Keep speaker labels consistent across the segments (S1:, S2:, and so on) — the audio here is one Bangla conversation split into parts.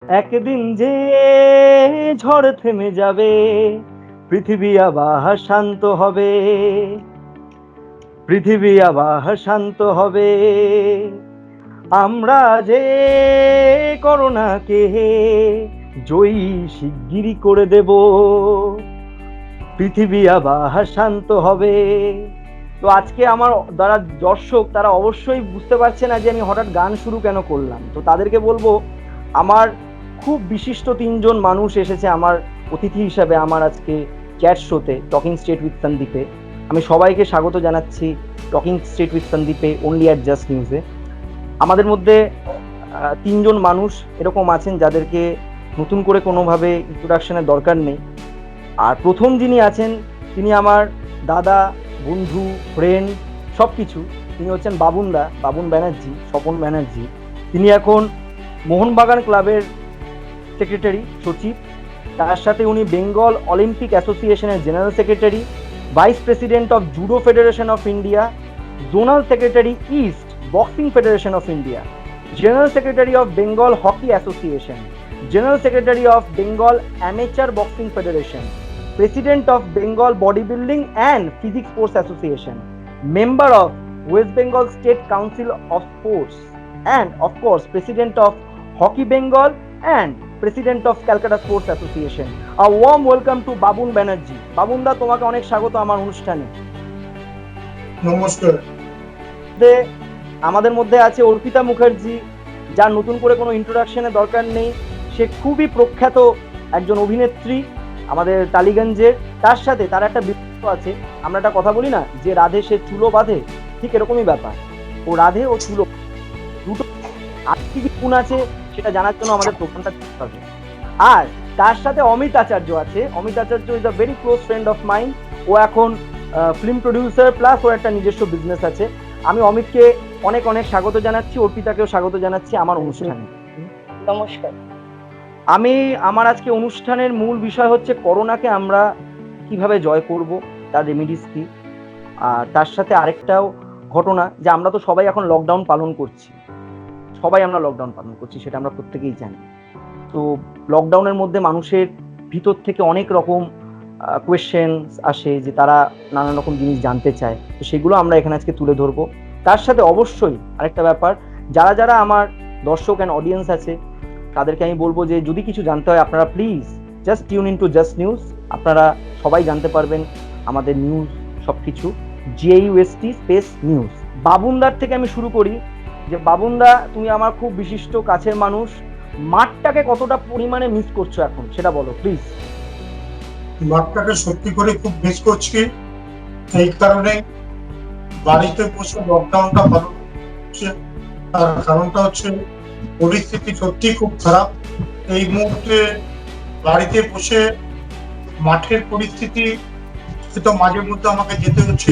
S1: একদিন যে ঝড় থেমে যাবে, পৃথিবী আবার শান্ত হবে, পৃথিবী আবার শান্ত হবে। আমরা যে করোনাকে জয়ী শিগগিরই করে দেব, পৃথিবী আবার শান্ত হবে। তো আজকে আমার যারা দর্শক তারা অবশ্যই বুঝতে পারছে না যে আমি হঠাৎ গান শুরু কেন করলাম। তো তাদেরকে বলবো, আমার খুব বিশিষ্ট তিনজন মানুষ এসেছে আমার অতিথি হিসাবে আমার আজকে চ্যাট শোতে টকিং স্ট্রেট উইথ সন্দীপে। আমি সবাইকে স্বাগত জানাচ্ছি টকিং স্ট্রেট উইথ সন্দীপে, অনলি অ্যাট জাস্ট নিউজে। আমাদের মধ্যে তিনজন মানুষ এরকম আছেন যাদেরকে নতুন করে কোনোভাবে ইন্ট্রোডাকশনের দরকার নেই। আর প্রথম যিনি আছেন তিনি আমার দাদা, বন্ধু, ফ্রেন্ড সব কিছু। তিনি হচ্ছেন বাবুন ব্যানার্জি, স্বপন ব্যানার্জি। তিনি এখন মোহনবাগান ক্লাবের সেক্রেটারি, সচিব। তার সাথে উনি বেঙ্গল অলিম্পিক অ্যাসোসিয়েশনের general secretary, vice president of judo federation of India, zonal secretary east boxing federation of India, general secretary of Bengal hockey association, general secretary of Bengal amateur boxing federation, President of Bengal Bodybuilding and Physics Sports Association, member of West Bengal State Council of Sports, and of course President of Hockey Bengal and President of Calcutta Sports Association. A warm welcome to Babun Banerjee. Babun da, তোমাকে অনেক স্বাগত আমার অনুষ্ঠানে।
S2: নমস্কার।
S1: আমাদের মধ্যে আছে অর্পিতা মুখার্জি, যার নতুন করে কোনো ইন্ট্রোডাকশনের দরকার নেই। সে খুবই প্রখ্যাত একজন অভিনেত্রী আমাদের টালিগঞ্জের। তার সাথে তার একটা বিপদ আছে, আমরা একটা কথা বলি না যে রাধে সে চুলো বাঁধে, ঠিক এরকমই ব্যাপার। ও রাধে ও চুলো দুটো আর্থিক গুণ আছে, সেটা জানার জন্য আমাদের প্রোগ্রামটা করতে হবে। আর তার সাথে অমিত আচার্য আছে। Amit Acharya is a very close friend of mind. ও এখন ফিল্ম প্রডিউসার প্লাস ওর একটা নিজস্ব বিজনেস আছে। আমি অমিতকে অনেক অনেক স্বাগত জানাচ্ছি, অর্পিতাকেও স্বাগত জানাচ্ছি আমার অনুষ্ঠানে।
S3: নমস্কার।
S1: আমার আজকে অনুষ্ঠানের মূল বিষয় হচ্ছে করোনাকে আমরা কিভাবে জয় করব, তার রেমিডিস কি। আর তার সাথে আরেকটাও ঘটনা, যে আমরা তো সবাই এখন লকডাউন পালন করছি, সেটা আমরা প্রত্যেকেই জানি। তো লকডাউনের মধ্যে মানুষের ভিতর থেকে অনেক রকম কোয়েশ্চেন আসে, যে তারা নানান রকম জিনিস জানতে চায়। তো সেগুলো আমরা এখানে আজকে তুলে ধরবো। তার সাথে অবশ্যই আরেকটা ব্যাপার, যারা যারা আমার দর্শক অ্যান্ড অডিয়েন্স আছে তাদেরকে আমি বলবো যে যদি কিছু জানতে হয় আপনারা please just tune in to Just News. আপনারা সবাই জানতে পারবেন আমাদের নিউজ সবকিছু, GAUST স্পেস নিউজ। বাবুনদার থেকে আমি শুরু করি, যে বাবুনদা তুমি আমার খুব বিশিষ্ট কাছের মানুষ, মাঠটাকে কতটা পরিমাণে মিস করছো এখন সেটা বলো প্লিজ।
S2: মাঠটাকে সত্যি করে খুব মিস করছি। এই কারণে বাড়িতে বসে লকডাউনটা পালন করছে। তার কারণটা হচ্ছে পরিস্থিতি সত্যি খুব খারাপ এই মুহূর্তে। বাড়িতে বসে মাঠের পরিস্থিতি তো মাঝে মধ্যে আমাকে যেতে হচ্ছে।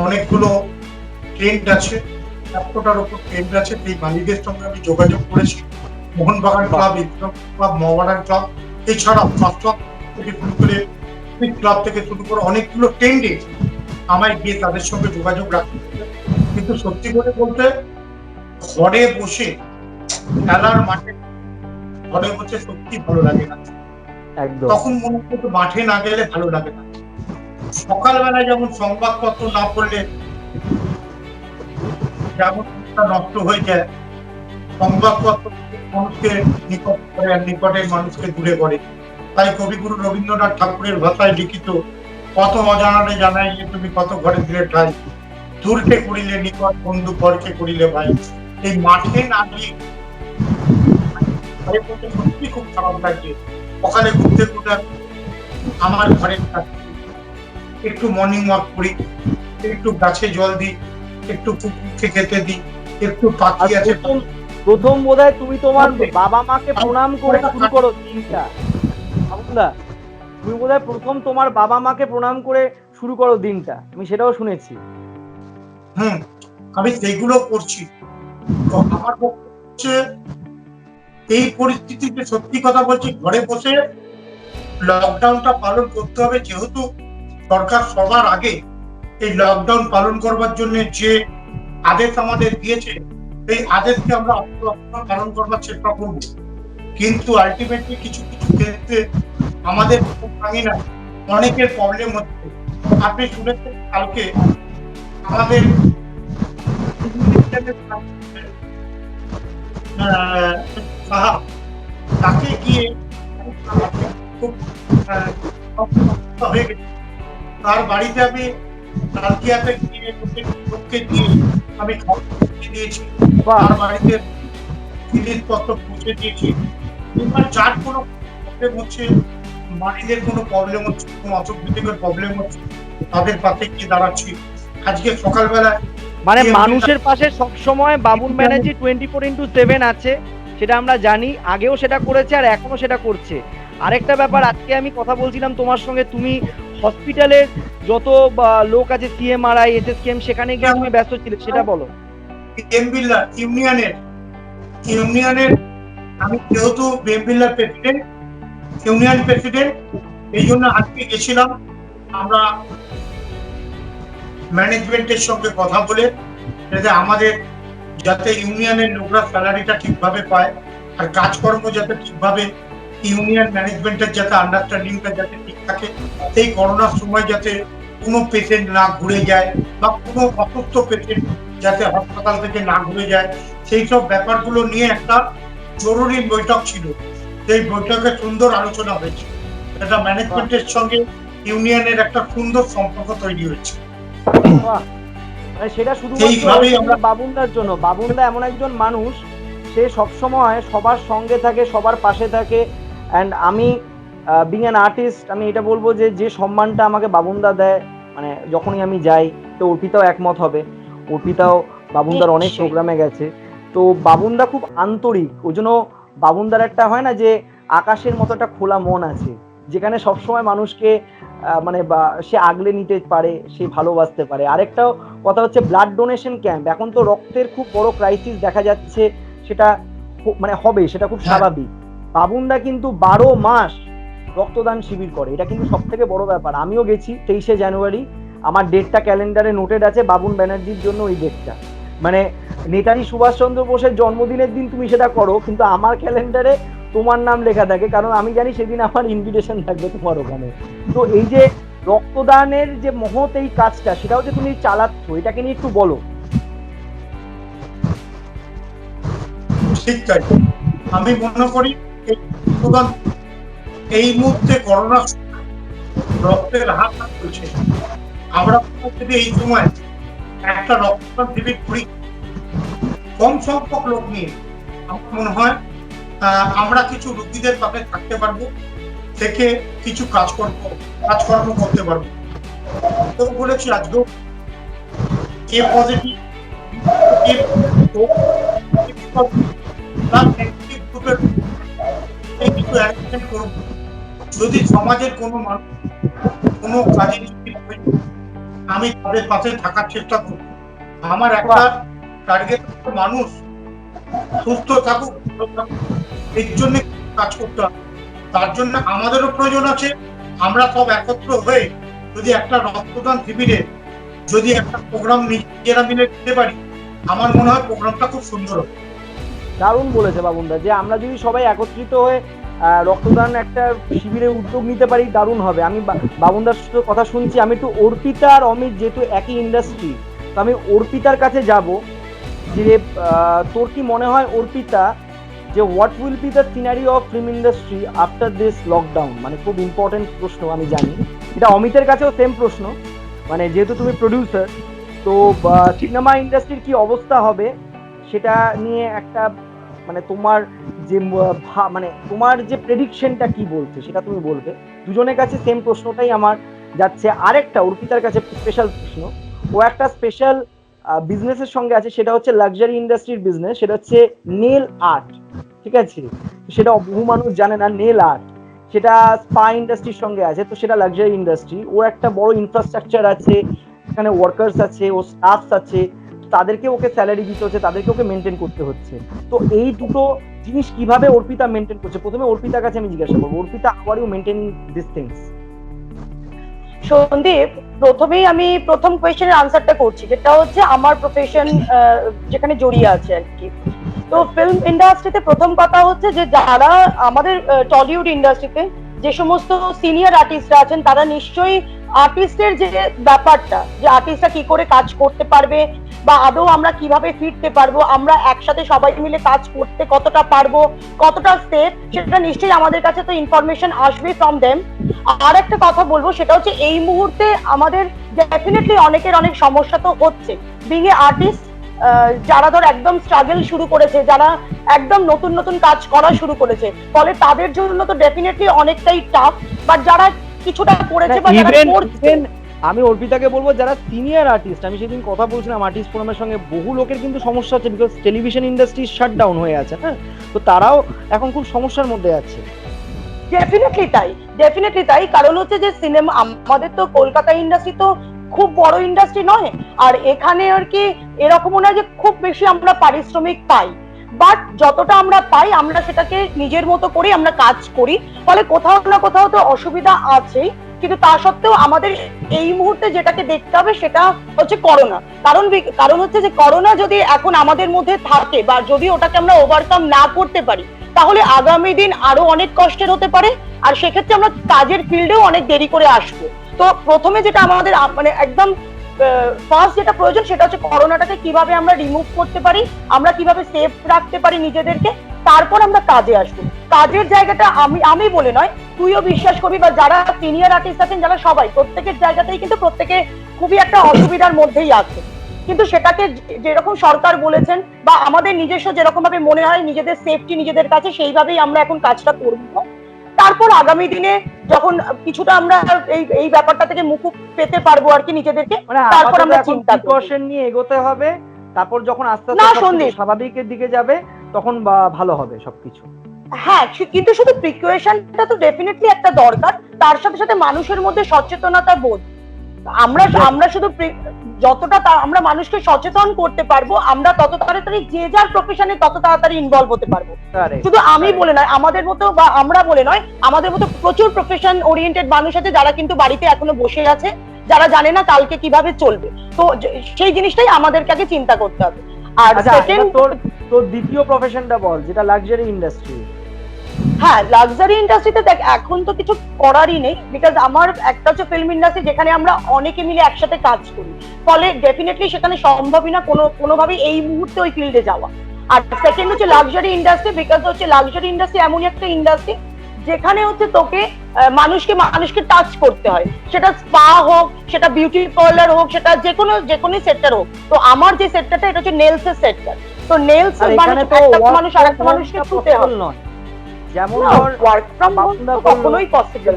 S2: অনেকগুলো ট্রেন্ড আছে, 100টার উপর ট্রেন্ড আছে। এই মালিকদের সঙ্গে আমি যোগাযোগ করেছি। Mohun Bagan club, club, Mohun Bagan club, এছাড়াও থেকে শুরু করে ক্লাব থেকে শুরু করে অনেকগুলো ট্রেন্ডে আমায় গিয়ে তাদের সঙ্গে যোগাযোগ রাখতে হবে। কিন্তু সত্যি করে বলতে ঘরে বসে খেলার মাঠে ঘরে বসে সত্যি ভালো লাগে না। তখন মনে হতো মাঠে না গেলে ভালো লাগে না। সকালবেলা যেমন সংবাদপত্র না পড়লে যেমন নষ্ট হয়ে যায়, সংবাদপত্র মানুষকে নিকট করে আর নিকটের মানুষকে দূরে করে। তাই কবিগুরু রবীন্দ্রনাথ ঠাকুরের ভাষায় লিখিত কত অজানারে জানাই যে তুমি কত ঘরে দিলে ঠাই, দূরকে করিলে নিকট বন্ধু, পরকে করিলে ভাই। এই মাঠে না গিয়ে সত্যি খুব খারাপ লাগছে। সকালে ঘুরতে ঘুরতে আমার ঘরের কাছে একটু মর্নিং ওয়াক করি, একটু গাছে জল দিই, একটু কুকুরকে খেতে দিই, একটু পাখি আছে।
S1: প্রথম বোধহয় তুমি তোমার বাবা মাকে প্রণাম করে শুরু করো দিনটা। তুমি বোধহয় প্রথম তোমার বাবা মাকে প্রণাম করে শুরু করো দিনটা, আমি সেটাও শুনেছি।
S2: আমি সেইগুলো করছি। তো আমার হচ্ছে এই পরিস্থিতিতে সত্যি কথা বলছি, ঘরে বসে লকডাউনটা পালন করতে হবে। যেহেতু সরকার সবার আগে এই লকডাউন পালন করবার জন্য যে আদেশ আমাদের দিয়েছে, এই আদেশকে আমরা পালন করবার চেষ্টা করবো, কিন্তু আলটিমেটলি কিছু কিছু ক্ষেত্রে আমাদের ভাঙি না, অনেকের প্রবলেম হচ্ছে। আপনি শুনেছেন কালকে আমাদের তাকে গিয়ে খুব হয়ে গেছে, তার বাড়িতে আমি কালকিয়াতে গিয়ে লোককে দিয়ে আমি খাবার দিয়েছি, তার বাড়িতে জিনিসপত্র পৌঁছে দিয়েছি। এবার যার কোনো প্রবলেম হচ্ছে, বাড়িদের কোনো প্রবলেম হচ্ছে, কোনো অসুবিধার প্রবলেম হচ্ছে, তাদের পাশে গিয়ে দাঁড়াচ্ছি। আজকে সকালবেলা
S1: মানে মানুষের পাশে সবসময় বাবুন ব্যানার্জি 24/7 আছে, সেটা আমরা জানি, আগেও সেটা করেছে আর এখনো সেটা করছে। আরেকটা ব্যাপার, আজকে আমি কথা বলছিলাম তোমার সঙ্গে, তুমি হসপিটালের যত লোক আছে সিএমআরআই এসএসকেএম সেখানে গিয়ে তুমি ব্যস্ত ছিলে, সেটা বলো।
S2: বেমবিল্লা ইউনিয়নের আমি যেহেতু বেমবিল্লার প্রেসিডেন্ট, ইউনিয়ন প্রেসিডেন্ট, এই জন্য আজকে গেছিলাম আমরা ম্যানেজমেন্টের সঙ্গে কথা বলে, যাতে আমাদের যাতে ইউনিয়নের লোকরা স্যালারিটা ঠিকভাবে পায় আর কাজকর্ম যাতে ঠিকভাবে ইউনিয়ন ম্যানেজমেন্টের যাতে আন্ডারস্ট্যান্ডিংটা যাতে ঠিক থাকে, এই করোনার সময় যাতে কোনো পেশেন্ট না ঘুরে যায় বা কোনো অসুস্থ পেশেন্ট যাতে হাসপাতাল থেকে না ঘুরে যায়, সেই সব ব্যাপারগুলো নিয়ে একটা জরুরি বৈঠক ছিল। সেই বৈঠকে সুন্দর আলোচনা হয়েছে, এটা ম্যানেজমেন্টের সঙ্গে ইউনিয়নের একটা সুন্দর সম্পর্ক তৈরি হয়েছে।
S1: সেটা শুধুমাত্র বাবুনদার জন্য। বাবুনদা এমন একজন মানুষ, সে সবসময় সবার সঙ্গে থাকে, সবার পাশে থাকে। অ্যান্ড আমি বিং অ্যান আর্টিস্ট, আমি এটা বলবো যে যে সম্মানটা আমাকে বাবুনদা দেয়, মানে যখনই আমি যাই, তো অর্পিতাও একমত হবে, অর্পিতাও বাবুনদার অনেক প্রোগ্রামে গেছে, তো বাবুনদা খুব আন্তরিক। ওই জন্য বাবুনদার একটা হয় না যে আকাশের মতো একটা খোলা মন আছে, যেখানে সবসময় মানুষকে মানে সে আগলে নিতে পারে, সে ভালোবাসতে পারে। আরেকটাও কথা হচ্ছে ব্লাড ডোনেশন ক্যাম্প, এখন তো রক্তের খুব বড় ক্রাইসিস দেখা যাচ্ছে, সেটা মানে হবে, সেটা খুব স্বাভাবিক। বাবুনদা কিন্তু 12 মাস রক্তদান শিবির করে, এটা কিন্তু সব থেকে বড় ব্যাপার। আমিও গেছি 23শে জানুয়ারি, আমার ডেটটা ক্যালেন্ডারে নোটেড আছে, বাবুন ব্যানার্জির জন্য ওই ডেটটা, মানে নেতাজি সুভাষচন্দ্র বোসের জন্মদিনের দিন তুমি সেটা করো, কিন্তু আমার ক্যালেন্ডারে তোমার নাম লেখা থাকে, কারণ আমি জানি সেদিন আমার ইনভিটেশন থাকবে তোমার ওখানে। তো এই যে রক্তদানের যে মহৎ এই কাজটা, সেটাও যে তুমি চালাচ্ছ, এটাকে নিয়ে একটু বলো।
S2: ঠিক তাই, আমি মনে করি এই মুহূর্তে করোনা রক্তের হাত চলছে, আমরা যদি এই সময় একটা রক্তদান শিবির করি কম সংখ্যক লোক নিয়ে, আমার মনে হয় আমরা কিছু রোগীদের পাশে থাকতে পারবো, থেকে কিছু কাজকর্ম করতে পারবো। তো বলেছি আজকেও এ পজিটিভ যদি সমাজের কোনো মানুষ কোনো কাজে আমি তাদের পাশে থাকার চেষ্টা করব। আমার একটা টার্গেট, মানুষ সুস্থ থাকুক, এর জন্য কাজ করতে হবে। তার জন্য আমাদেরও প্রয়োজন আছে, আমরা সব একত্র হয়ে যদি একটা রক্তদান শিবিরে যদি একটা প্রোগ্রাম নিজেরা মিলে দিতে পারি, আমার মনে হয় প্রোগ্রামটা খুব সুন্দর হবে।
S1: দারুণ বলেছে বাবুনদা, যে আমরা যদি সবাই একত্রিত হয়ে রক্তদান একটা শিবিরের উদ্যোগ নিতে পারি, দারুণ হবে। আমি বাবুনদার কথা শুনছি, আমি একটু অর্পিতা আর অমিত যেহেতু একই ইন্ডাস্ট্রি, তো আমি অর্পিতার কাছে যাব, যে তোর কি মনে হয় অর্পিতা, যে what will B the scenery of film industry after this lockdown? মানে খুব ইম্পর্টেন্ট প্রশ্ন, আমি জানি এটা অমিতের কাছেও সেম প্রশ্ন, মানে যেহেতু তুমি প্রডিউসার, তো সিনেমা ইন্ডাস্ট্রির কি অবস্থা হবে সেটা নিয়ে একটা মানে তোমার যে মানে তোমার যে প্রেডিকশনটা কি বলছে সেটা তুমি বলবে। দুজনের কাছে সেম প্রশ্নটাই আমার যাচ্ছে। আরেকটা অর্পিতার কাছে স্পেশাল প্রশ্ন, ও একটা স্পেশাল বিজনেসের সঙ্গে আছে, সেটা হচ্ছে লাক্সারি ইন্ডাস্ট্রির বিজনেস, সেটা হচ্ছে নেল আর্ট, ঠিক আছে? সেটা বহু মানুষ জানে না, নেল আর্ট সেটা স্পা ইন্ডাস্ট্রির সঙ্গে আছে, তো সেটা লাক্সারি ইন্ডাস্ট্রি। ও একটা বড় ইনফ্রাস্ট্রাকচার আছে, এখানে ওয়ার্কার্স আছে, ও স্টাফস আছে, তাদেরকে ওকে স্যালারি দিতে হচ্ছে, তাদেরকে ওকে মেনটেন করতে হচ্ছে। তো এই দুটো জিনিস কিভাবে অর্পিতা মেনটেন করছে? প্রথমে অর্পিতার কাছে আমি জিজ্ঞাসা করবো, Arpita, how are you maintaining this things?
S3: Sandeep, প্রথমেই আমি প্রথম কোয়েশ্চেনের আনসারটা করছি, যেটা হচ্ছে আমার প্রফেশন যেখানে জড়িয়ে আছে আর কি। তো ফিল্ম ইন্ডাস্ট্রিতে প্রথম কথা হচ্ছে যে যারা আমাদের টলিউড ইন্ডাস্ট্রিতে যে সমস্ত সিনিয়র আর্টিস্টরা আছেন, তারা নিশ্চয়ই আর্টিস্টের যে ব্যাপারটা, যে আর্টিস্টরা কি করে কাজ করতে পারবে বা আদৌ আমরা কিভাবে ফিরতে পারবো, আমরা একসাথে সবাই মিলে কাজ করতে কতটা পারবো, কতটা সেফ, সেটা নিশ্চয়ই আমাদের কাছে তো ইনফরমেশন আসবে ফ্রম দেম। আর একটা কথা বলবো, সেটা হচ্ছে এই মুহূর্তে আমাদের ডেফিনেটলি অনেকের অনেক সমস্যা তো হচ্ছে। বিং এ আর্টিস্ট, যারা ধর একদম স্ট্রাগল শুরু করেছে, যারা একদম নতুন নতুন কাজ করা শুরু করেছে, ফলে তাদের জন্য তো ডেফিনেটলি অনেকটাই টাফ। বাট যারা কিছুটা করেছে বা যারা করছে,
S1: আমি অর্পিতাকে বলবো যারা সিনিয়র আর্টিস্ট, আমি সেদিন কথা বলছিলাম আর্টিস্ট ফোরামের সঙ্গে, বহু লোকের কিন্তু সমস্যা হচ্ছে বিকজ টেলিভিশন ইন্ডাস্ট্রি শাটডাউন হয়ে আছে, হ্যাঁ, তো তারাও এখন খুব সমস্যার মধ্যে আছে।
S3: ডেফিনেটলি তাই। কারণ হচ্ছে যে সিনেমা, আমাদের তো কলকাতা ইন্ডাস্ট্রি তো খুব বড় ইন্ডাস্ট্রি নয়, আর এখানে আর কি এরকমও নয় যে খুব বেশি আমরা পারিশ্রমিক পাই, বাট যতটা আমরা পাই আমরা সেটাকে নিজের মতো করে আমরা কাজ করি, ফলে কোথাও না কোথাও তো অসুবিধা আছেই। কিন্তু তা সত্ত্বেও আমাদের এই মুহূর্তে যেটাকে দেখতে হবে সেটা হচ্ছে করোনা। কারণ হচ্ছে যে করোনা যদি এখন আমাদের মধ্যে থাকে বা যদি ওটাকে আমরা ওভারকাম না করতে পারি, তাহলে আগামী দিন আরো অনেক কষ্টের হতে পারে, আর সেক্ষেত্রে আমরা কাজের ফিল্ডেও অনেক দেরি করে আসবো। তো প্রথমে যেটা আমাদের মানে একদম ফার্স্ট যেটা প্রয়োজন, সেটা হচ্ছে করোনাটাকে কিভাবে আমরা রিমুভ করতে পারি, আমরা কিভাবে সেফ রাখতে পারি নিজেদেরকে, তারপর আমরা কাজে আসবো। কাজের জায়গাটা আমি বলে নয়, তুইও বিশ্বাস করবি বা যারা সিনিয়র আর্টিস্ট আছেন, যারা সবাই প্রত্যেকের জায়গাতেই কিন্তু প্রত্যেকে খুবই একটা অসুবিধার মধ্যেই আছে। কিন্তু সেটাকে যেরকম সরকার বলেছেন বা আমাদের নিজস্ব যেরকম ভাবে মনে হয় নিজেদের সেফটি নিজেদের কাছে, সেইভাবেই আমরা এখন কাজটা করবো। তারপর আগামী দিনে যখন কিছুটা আমরা এই ব্যাপারটা থেকে মুখ পেতে পারবো আর কি নিজেদেরকে, তারপর আমরা চিন্তা
S1: প্রিকশন নিয়ে এগোতে হবে। তারপর যখন আস্তে আস্তে স্বাভাবিকের দিকে যাবে তখন ভালো হবে সবকিছু।
S3: হ্যাঁ, কিন্তু শুধু প্রিকশনটা তো ডেফিনেটলি একটা দরকার, তার সাথে সাথে মানুষের মধ্যে সচেতনতা বোধ। আমরা শুধু যতটা আমরা মানুষকে সচেতন করতে পারবো, আমরা তত তাড়াতাড়ি যে যার প্রফেশনে তত তাড়াতাড়ি ইনভলভ হতে পারবো। শুধু আমি বলে নয়, আমাদের মতো বা আমরা বলে নয়, আমাদের মতো প্রচুর প্রফেশন ওরিয়েন্টেড মানুষ আছে যারা কিন্তু বাড়িতে এখনো বসে আছে, যারা জানে না কালকে কিভাবে চলবে। তো সেই জিনিসটাই আমাদেরকে আগে চিন্তা করতে হবে। আর সেকেন্ড,
S1: তোর দ্বিতীয় প্রফেশনটা বল, যেটা লাক্সারি ইন্ডাস্ট্রি।
S3: হ্যাঁ, লাক্সারি ইন্ডাস্ট্রিতে দেখ এখন তো কিছু করারই নেই, বিকজ আমার একটা হচ্ছে ফিল্ম ইন্ডাস্ট্রি যেখানে আমরা অনেকে মিলে একসাথে কাজ করি, ফলে ডেফিনেটলি সেখানে সম্ভবই না কোনোভাবেই এই মুহূর্তে ওই ফিল্ডে যাওয়া। আর সেকেন্ড হচ্ছে লাক্সারি ইন্ডাস্ট্রি, বিকজ হচ্ছে লাক্সারি ইন্ডাস্ট্রি এমনই একটা ইন্ডাস্ট্রি যেখানে হচ্ছে তোকে মানুষকে টাচ করতে হয়, সেটা স্পা হোক, সেটা বিউটি পার্লার হোক, সেটা যে কোনো সেক্টর হোক। তো আমার যে সেক্টরটা, এটা হচ্ছে নেলস এর সেক্টর। তো নেলস মানুষ আরেকটা মানুষকে ছুতে হয়,
S1: যেমন
S3: ওয়ার্ক ফ্রম হোম কখনোই পসিবল।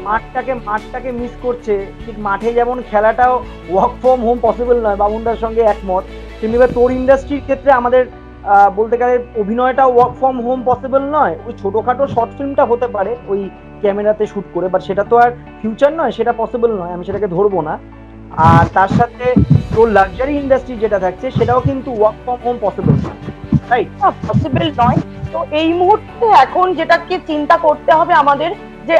S1: মাঠটাকে মিস করছে, ঠিক মাঠে যেমন খেলাটাও ওয়ার্ক ফ্রম হোম পসিবল নয়, বাবুনদার সঙ্গে একমত। কিন্তু তোর ইন্ডাস্ট্রির ক্ষেত্রে আমাদের বলতে গেলে অভিনয়টা ওয়ার্ক ফ্রম হোম পসিবল নয়। ওই ছোটখাটো শর্ট ফিল্মটা হতে পারে ওই ক্যামেরাতে শুট করে, বাট সেটা তো আর ফিউচার নয়, সেটা পসিবল নয়, আমি সেটাকে ধরবো না। আর তার সাথে তোর লাক্সারি ইন্ডাস্ট্রি যেটা থাকছে সেটাও কিন্তু work from home possible, right?
S3: Possible নয়। তো এই মুহূর্তে এখন যেটাকে চিন্তা করতে হবে আমাদের, যে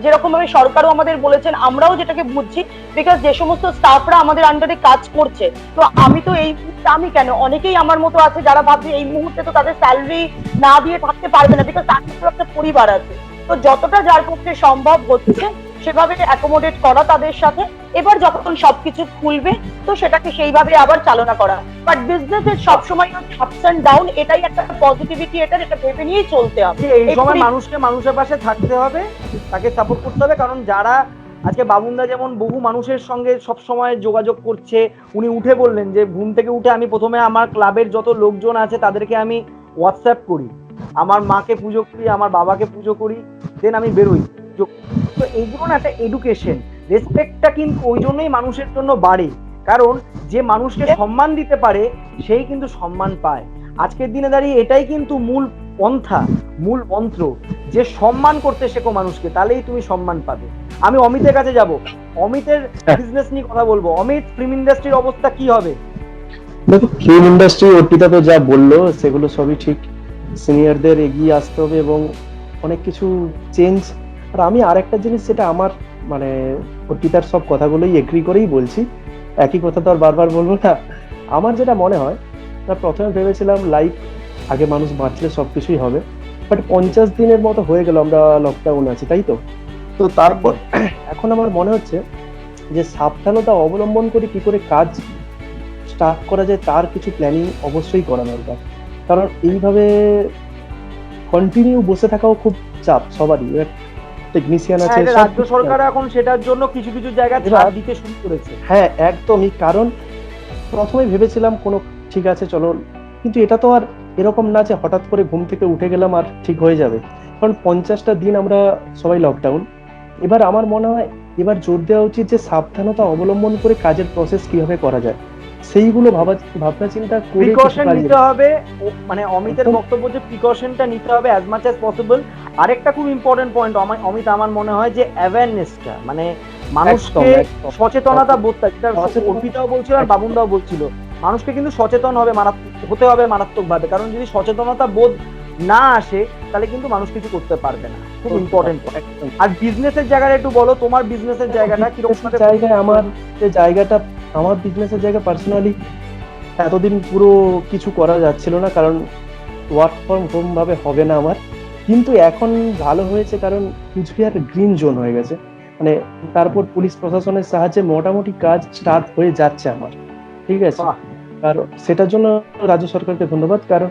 S3: যেরকম ভাবে সরকারও আমাদের বলেছেন, আমরাও যেটাকে বুঝছি, বিকজ যে সমস্ত স্টাফরা আমাদের আন্ডারে কাজ করছে, তো আমি তো আমি কেন, অনেকেই আমার মতো আছে যারা ভাবছে এই মুহূর্তে তো তাদের স্যালারি না দিয়ে থাকতে পারবে না, বিকজ তার তো একটা পরিবার আছে। তো যতটা যার পক্ষে সম্ভব হচ্ছে সেভাবে অ্যাকোমোডেট করা তাদের সাথে। এবার যখন সবকিছু খুলবে তো সেটাকে সেইভাবে আবার চালনা করা। বাট বিজনেসের সবসময় আপস এন্ড ডাউন, এটাই একটা পজিটিভিটি, এটা ভেবে নিয়েই চলতে হবে।
S1: এই সময় মানুষের পাশে থাকতে হবে, তাকে সাপোর্ট করতে হবে। কারণ যারা আজকে বাবুনদা যেমন বহু মানুষের সঙ্গে সব সময় যোগাযোগ করছে, উনি উঠে বললেন যে ঘুম থেকে উঠে আমি প্রথমে আমার ক্লাবের যত লোকজন আছে তাদেরকে আমি হোয়াটসঅ্যাপ করি, আমার মাকে পুজো করি, আমার বাবাকে পুজো করি, দেন আমি বেরোই। তো এইগুলো না একটা এডুকেশন, রেসপেক্টটা কিন্তু ওই জন্যই মানুষের জন্য বাড়ে, কারণ যে মানুষকে সম্মান দিতে পারে সেই কিন্তু সম্মান পায়। আজকের দিনে দাঁড়িয়ে এটাই কিন্তু মূল পন্থা, মূল মন্ত্র, যে সম্মান করতে শেখো মানুষকে, তাহলেই তুমি সম্মান পাবে। আমি অমিতের কাছে যাব, অমিতের বিজনেস নিয়ে কথা বলবো। অমিত, ফিল্ম ইন্ডাস্ট্রির অবস্থা কি হবে?
S4: দেখো, ফিল্ম ইন্ডাস্ট্রি অর্পিতা তো যা বললো সেগুলো সবই ঠিক। সিনিয়রদের এগিয়ে আসতে হবে এবং অনেক কিছু চেঞ্জ আর আমি আরেকটা জিনিস, যেটা আমার মানে অর্পিতার সব কথাগুলোই এগ্রি করেই বলছি, একই কথা তো আর বারবার বলবো না। আমার যেটা মনে হয়, প্রথমে ভেবেছিলাম লাইফ আগে মানুষ বাঁচলে সবকিছুই হবে, বাট 50 দিনের মতো হয়ে গেল আমরা লকডাউন আছি, তাই তো? তো তারপর এখন আমার মনে হচ্ছে যে সাবধানতা অবলম্বন করে কি করে কাজ স্টার্ট করা যায় তার কিছু প্ল্যানিং অবশ্যই করা দরকার। কারণ এইভাবে কন্টিনিউ বসে থাকাও খুব চাপ সবারই। টেকনিশিয়ান আছে,
S1: এটা
S4: সব
S1: রাজ্য
S4: কিছু
S1: সরকার
S4: আছে।
S1: এখন সেটার জন্য কিছু কিছু জায়গায়
S4: এবার-
S1: ছাড় দিতে শুরু করেছে।
S4: হ্যাঁ একদমই, কারণ প্রথমে ভেবেছিলাম কোনো ঠিক আছে চলো, কিন্তু এটা তো আর এরকম না যে হঠাৎ করে ঘুম থেকে উঠে গেলাম আর ঠিক হয়ে যাবে। কারণ 50টা দিন আমরা সবাই লকডাউন। এবার আমার মনে হয় এবার জোর দেওয়া উচিত যে সাবধানতা অবলম্বন করে কাজের প্রসেস কিভাবে করা যায়, সেইগুলো ভাবনা চিন্তা করে কিছু
S1: প্রিকশন
S4: কাজ-
S1: নিতে হবে। মানে অমিতের
S4: একদম।
S1: বক্তব্য যে প্রিকশনটা নিতে হবে অ্যাজ মাচ অ্যাজ পসিবল। আরেকটা খুব ইম্পর্টেন্ট পয়েন্ট অমিত, আমার মনে হয় যে অ্যাওয়ারনেসটা, মানে মানুষকে
S4: একদম।
S1: সচেতনতা বোধটা, যেটা
S4: সচেতনতা-
S1: অর্পিতাও বলছিল আর বাবুনদাও বলছিল, মানুষকে কিন্তু সচেতন হতে হবে মারাত্মকভাবে। কারণ যদি সচেতনতা বোধ না আসে তাহলে কিন্তু মানুষ কিছু করতে পারবে না। খুব ইম্পর্টেন্ট।
S4: একদম।
S1: আর বিজনেসের জায়গাটা একটু বলো, তোমার বিজনেসের জায়গাটা কিরকম
S4: বিজনেসের জায়গায় আমার যে জায়গাটা, আমার বিজনেসের জায়গা পার্সোনালি এতদিন পুরো কিছু করা যাচ্ছিল না, কারণ ওয়ার্ক ফ্রম হোম ভাবে হবে না আমার। কিন্তু এখন ভালো হয়েছে, কারণ কুচবিহার গ্রিন জোন হয়ে গেছে, মানে তারপর পুলিশ প্রশাসনের সাহায্যে মোটামুটি কাজ স্টার্ট হয়ে যাচ্ছে আমার, ঠিক আছে?
S1: বাহ।
S4: কারণ সেটার জন্য রাজ্য সরকারকে ধন্যবাদ, কারণ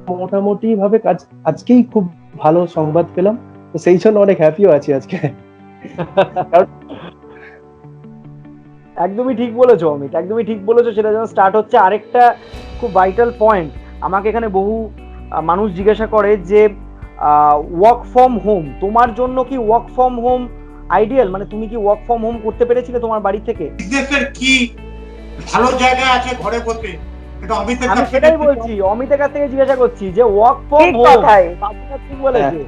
S4: মোটামুটি ভাবে কাজ, আজকেই খুব ভালো সংবাদ পেলাম, তো সেই জন্য অনেক হ্যাপিও আছি আজকে।
S1: একদমই ঠিক বলেছো অমিত, একদমই ঠিক বলেছো। সেটা যখন স্টার্ট হচ্ছে, আরেকটা খুব ভাইটাল পয়েন্ট, আমাকে এখানে বহু মানুষ জিজ্ঞাসা করে যে ওয়ার্ক ফ্রম হোম, তোমার জন্য কি ওয়ার্ক ফ্রম হোম আইডিয়াল? মানে তুমি কি ওয়ার্ক ফ্রম হোম করতে পেরেছিলে তোমার বাড়ি থেকে?
S2: বিজনেসের কি ভালো জায়গা আছে ঘরে বসে, এটা অমিতের
S1: আমি
S2: কাছ থেকে
S1: সেটাই বলছি, অমিতের কাছ থেকে জিজ্ঞাসা করছি যে ওয়ার্ক ফ্রম
S3: ঠিক
S1: হোম,
S3: কথাই।
S1: বাবুদা ঠিক বলেছে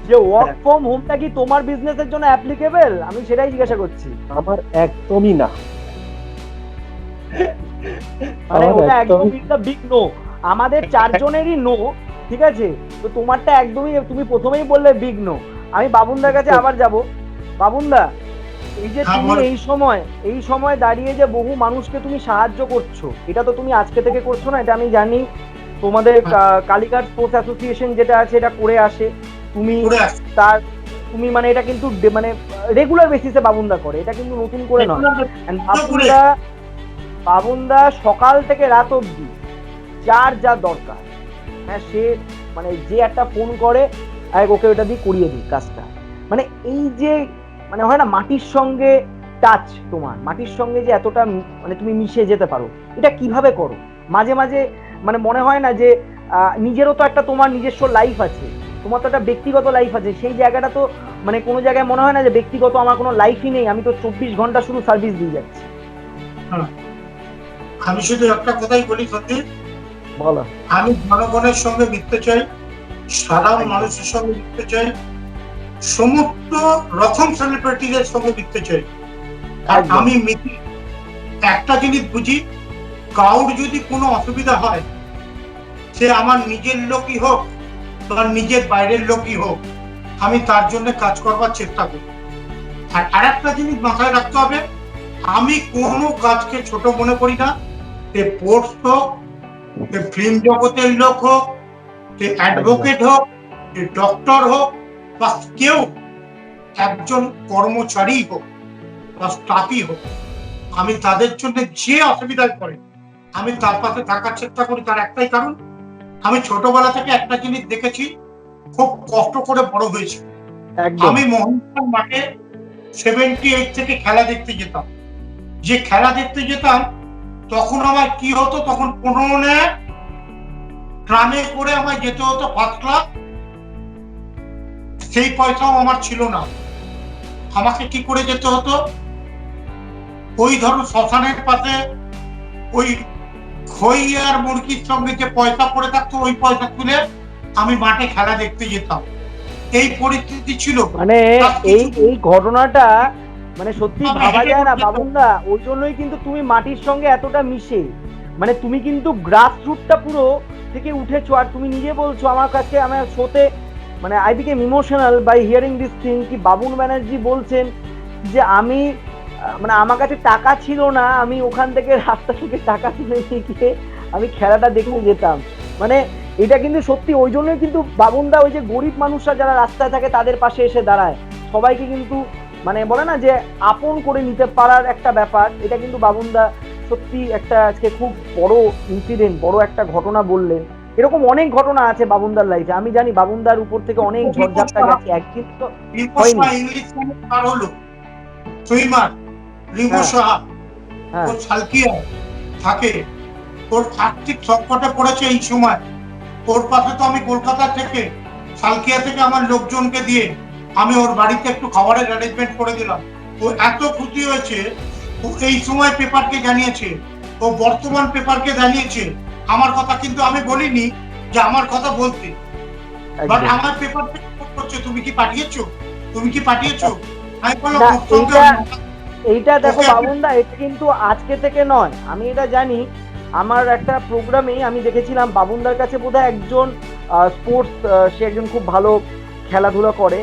S1: যে ওয়ার্ক ফ্রম হোমটা কি তোমার বিজনেসের জন্য অ্যাপ্লিকেবল? আমি সেটাই জিজ্ঞাসা করছি।
S4: আমার একদমই না,
S1: মানে
S4: আমার
S1: ওটা একদম
S4: একদমই-
S1: ইটস আ বিগ নো। আমাদের চারজনেরই নো, ঠিক আছে? তো তোমারটা একদমই, তুমি প্রথমেই বললে বিগ নো। আমি বাবুনদার কাছে আবার যাব। বাবুনদা, এই যে
S2: হ্যাঁ,
S1: তুমি
S2: বলো।
S1: এই সময় দাঁড়িয়ে যে বহু মানুষকে তুমি সাহায্য করছো, এটা তো তুমি আজকে থেকে করছো না, এটা আমি জানি। তোমাদের কালীঘাট স্পোর্টস অ্যাসোসিয়েশন যেটা আছে এটা করে আসে, তুমি
S2: করে আসছে।
S1: তার তুমি মানে এটা কিন্তু মানে রেগুলার বেসিসে বাবুনদা করে, এটা কিন্তু নতুন করে নয়। And বাবুনদা সকাল থেকে রাত অবধি যার যা দরকার, হ্যাঁ, সে মানে যে একটা ফোন করে, ওকে ওটা দিয়ে করিয়ে দিই কাজটা। মানে এই যে মানে হয় না মাটির সঙ্গে টাচ, তোমার মাটির সঙ্গে যে এতটা মানে তুমি মিশে যেতে পারো, এটা কিভাবে করো? মাঝে মাঝে মানে মনে হয় না যে নিজেরও তো একটা তোমার নিজস্ব লাইফ আছে, তোমার তো একটা ব্যক্তিগত লাইফ আছে, সেই জায়গাটা তো মানে কোনো জায়গায় মনে হয় না যে ব্যক্তিগত আমার কোনো লাইফই নেই, আমি তো 24 ঘন্টা শুধু সার্ভিস দিয়ে যাচ্ছি?
S2: আমি শুধু একটা কথাই বলি সন্দীপ,
S1: বলো।
S2: আমি জনগণের সঙ্গে মিশতে চাই, সাধারণ মানুষের সঙ্গে মিশতে চাই, সমস্ত রকম সেলিব্রিটিদের সঙ্গে মিশতে চাই। আর
S1: একদম।
S2: আমি মিশি একটা জিনিস বুঝি, কাউর যদি কোনো অসুবিধা হয়, সে আমার নিজের লোকই হোক বা নিজের বাইরের লোকই হোক, আমি তার জন্য কাজ করবার চেষ্টা করি। আর আরেকটা জিনিস মাথায় রাখতে হবে, আমি কোনো কাজকে ছোট মনে করি না। সে পোস্ট হোক, সে ফিল্ম জগতের লোক হোক, সে অ্যাডভোকেট হোক, সে ডক্টর হোক, বা কেউ একজন কর্মচারী হোক বা স্টাফই হোক, আমি তাদের জন্য যে অসুবিধায় পড়ে আমি তার পাশে থাকার চেষ্টা করি। তার একটাই কারণ, আমি ছোটবেলা থেকে একটা জিনিস দেখেছি, খুব কষ্ট করে বড় হয়েছি।
S1: একদম।
S2: আমি মোহনবাগান মাঠে 78 থেকে খেলা দেখতে যেতাম। যে খেলা দেখতে যেতাম তখন আমার কি হতো, তখন 15 ট্রামে করে আমায় যেতে হতো ফার্স্ট ক্লাস। সেই পয়সাও আমার ছিল না। আমাকে কি করে যেতে হতো, ওই ধরুন শ্মশানের পাশে ওই খই আর মুরগির সঙ্গে যে পয়সা পড়ে থাকতো, ওই পয়সা তুলে আমি মাঠে খেলা দেখতে যেতাম। এই পরিস্থিতি ছিল।
S1: মানে এই ঘটনাটা মানে সত্যি ভাবা যায় না বাবুনদা। ওই জন্যই কিন্তু তুমি মাটির সঙ্গে এতটা মিশে, মানে তুমি কিন্তু গ্রাস রুটটা পুরো থেকে উঠেছো। আর তুমি নিজে বলছো আমার কাছে, আমার শোতে মানে I became emotional by hearing this thing কি বাবুন ব্যানার্জি বলছেন যে আমি মানে আমার কাছে টাকা ছিল না, আমি ওখান থেকে রাস্তা থেকে টাকা তুলে নিয়ে গিয়ে আমি খেলাটা দেখতে যেতাম। মানে এটা কিন্তু সত্যি, ওই জন্যই কিন্তু বাবুনদা ওই যে গরিব মানুষরা যারা রাস্তায় থাকে তাদের পাশে এসে দাঁড়ায়, সবাইকে কিন্তু মানে বলে না যে আপন করে নিতে পারার একটা ব্যাপার, এটা কিন্তু বাবুনদা সত্যি একটা আজকে খুব বড় ইনসিডেন্ট, বড় একটা ঘটনা বললেন। এরকম অনেক ঘটনা আছে বাবুনদার লাইফে, আমি জানি বাবুনদার উপর থেকে অনেক ঝড়ঝাপটা গেছে, একদিন তো হয়নি।
S2: ইংলিশ কার হলো সুইমার রিঙ্কু সাহা,
S1: হ্যাঁ
S2: ও সালকিয়া থাকে, ওর আর্থিক সংকটে পড়েছে এই সময়, ওর পাশে তো আমি কলকাতা থেকে সালকিয়া থেকে আমার লোকজনকে দিয়ে আমি ওর বাড়িতে একটু খাবারের অ্যারেঞ্জমেন্ট করে দিলাম। ও এত খুশি হয়েছে, ও এই সময় পেপারকে জানিয়েছে, ও বর্তমান পেপারকে জানিয়েছে। আমার কথা কিন্তু আমি বলিনি যে আমার কথা বলতে, বাট
S1: একদম।
S2: আমার পেপার থেকে করছে, তুমি কি পাঠিয়েছো, তুমি কি পাঠিয়েছো? আমি বললাম
S1: না,
S2: ওর সঙ্গে
S1: এইটা দেখো
S2: ওকে
S1: বাবুনদা, এটা কিন্তু আজকে থেকে নয়, আমি এটা জানি। আমার একটা প্রোগ্রামে আমি দেখেছিলাম বাবুনদার কাছে বোধহয় একজন স্পোর্টস, সে একজন খুব ভালো খেলাধুলা করে,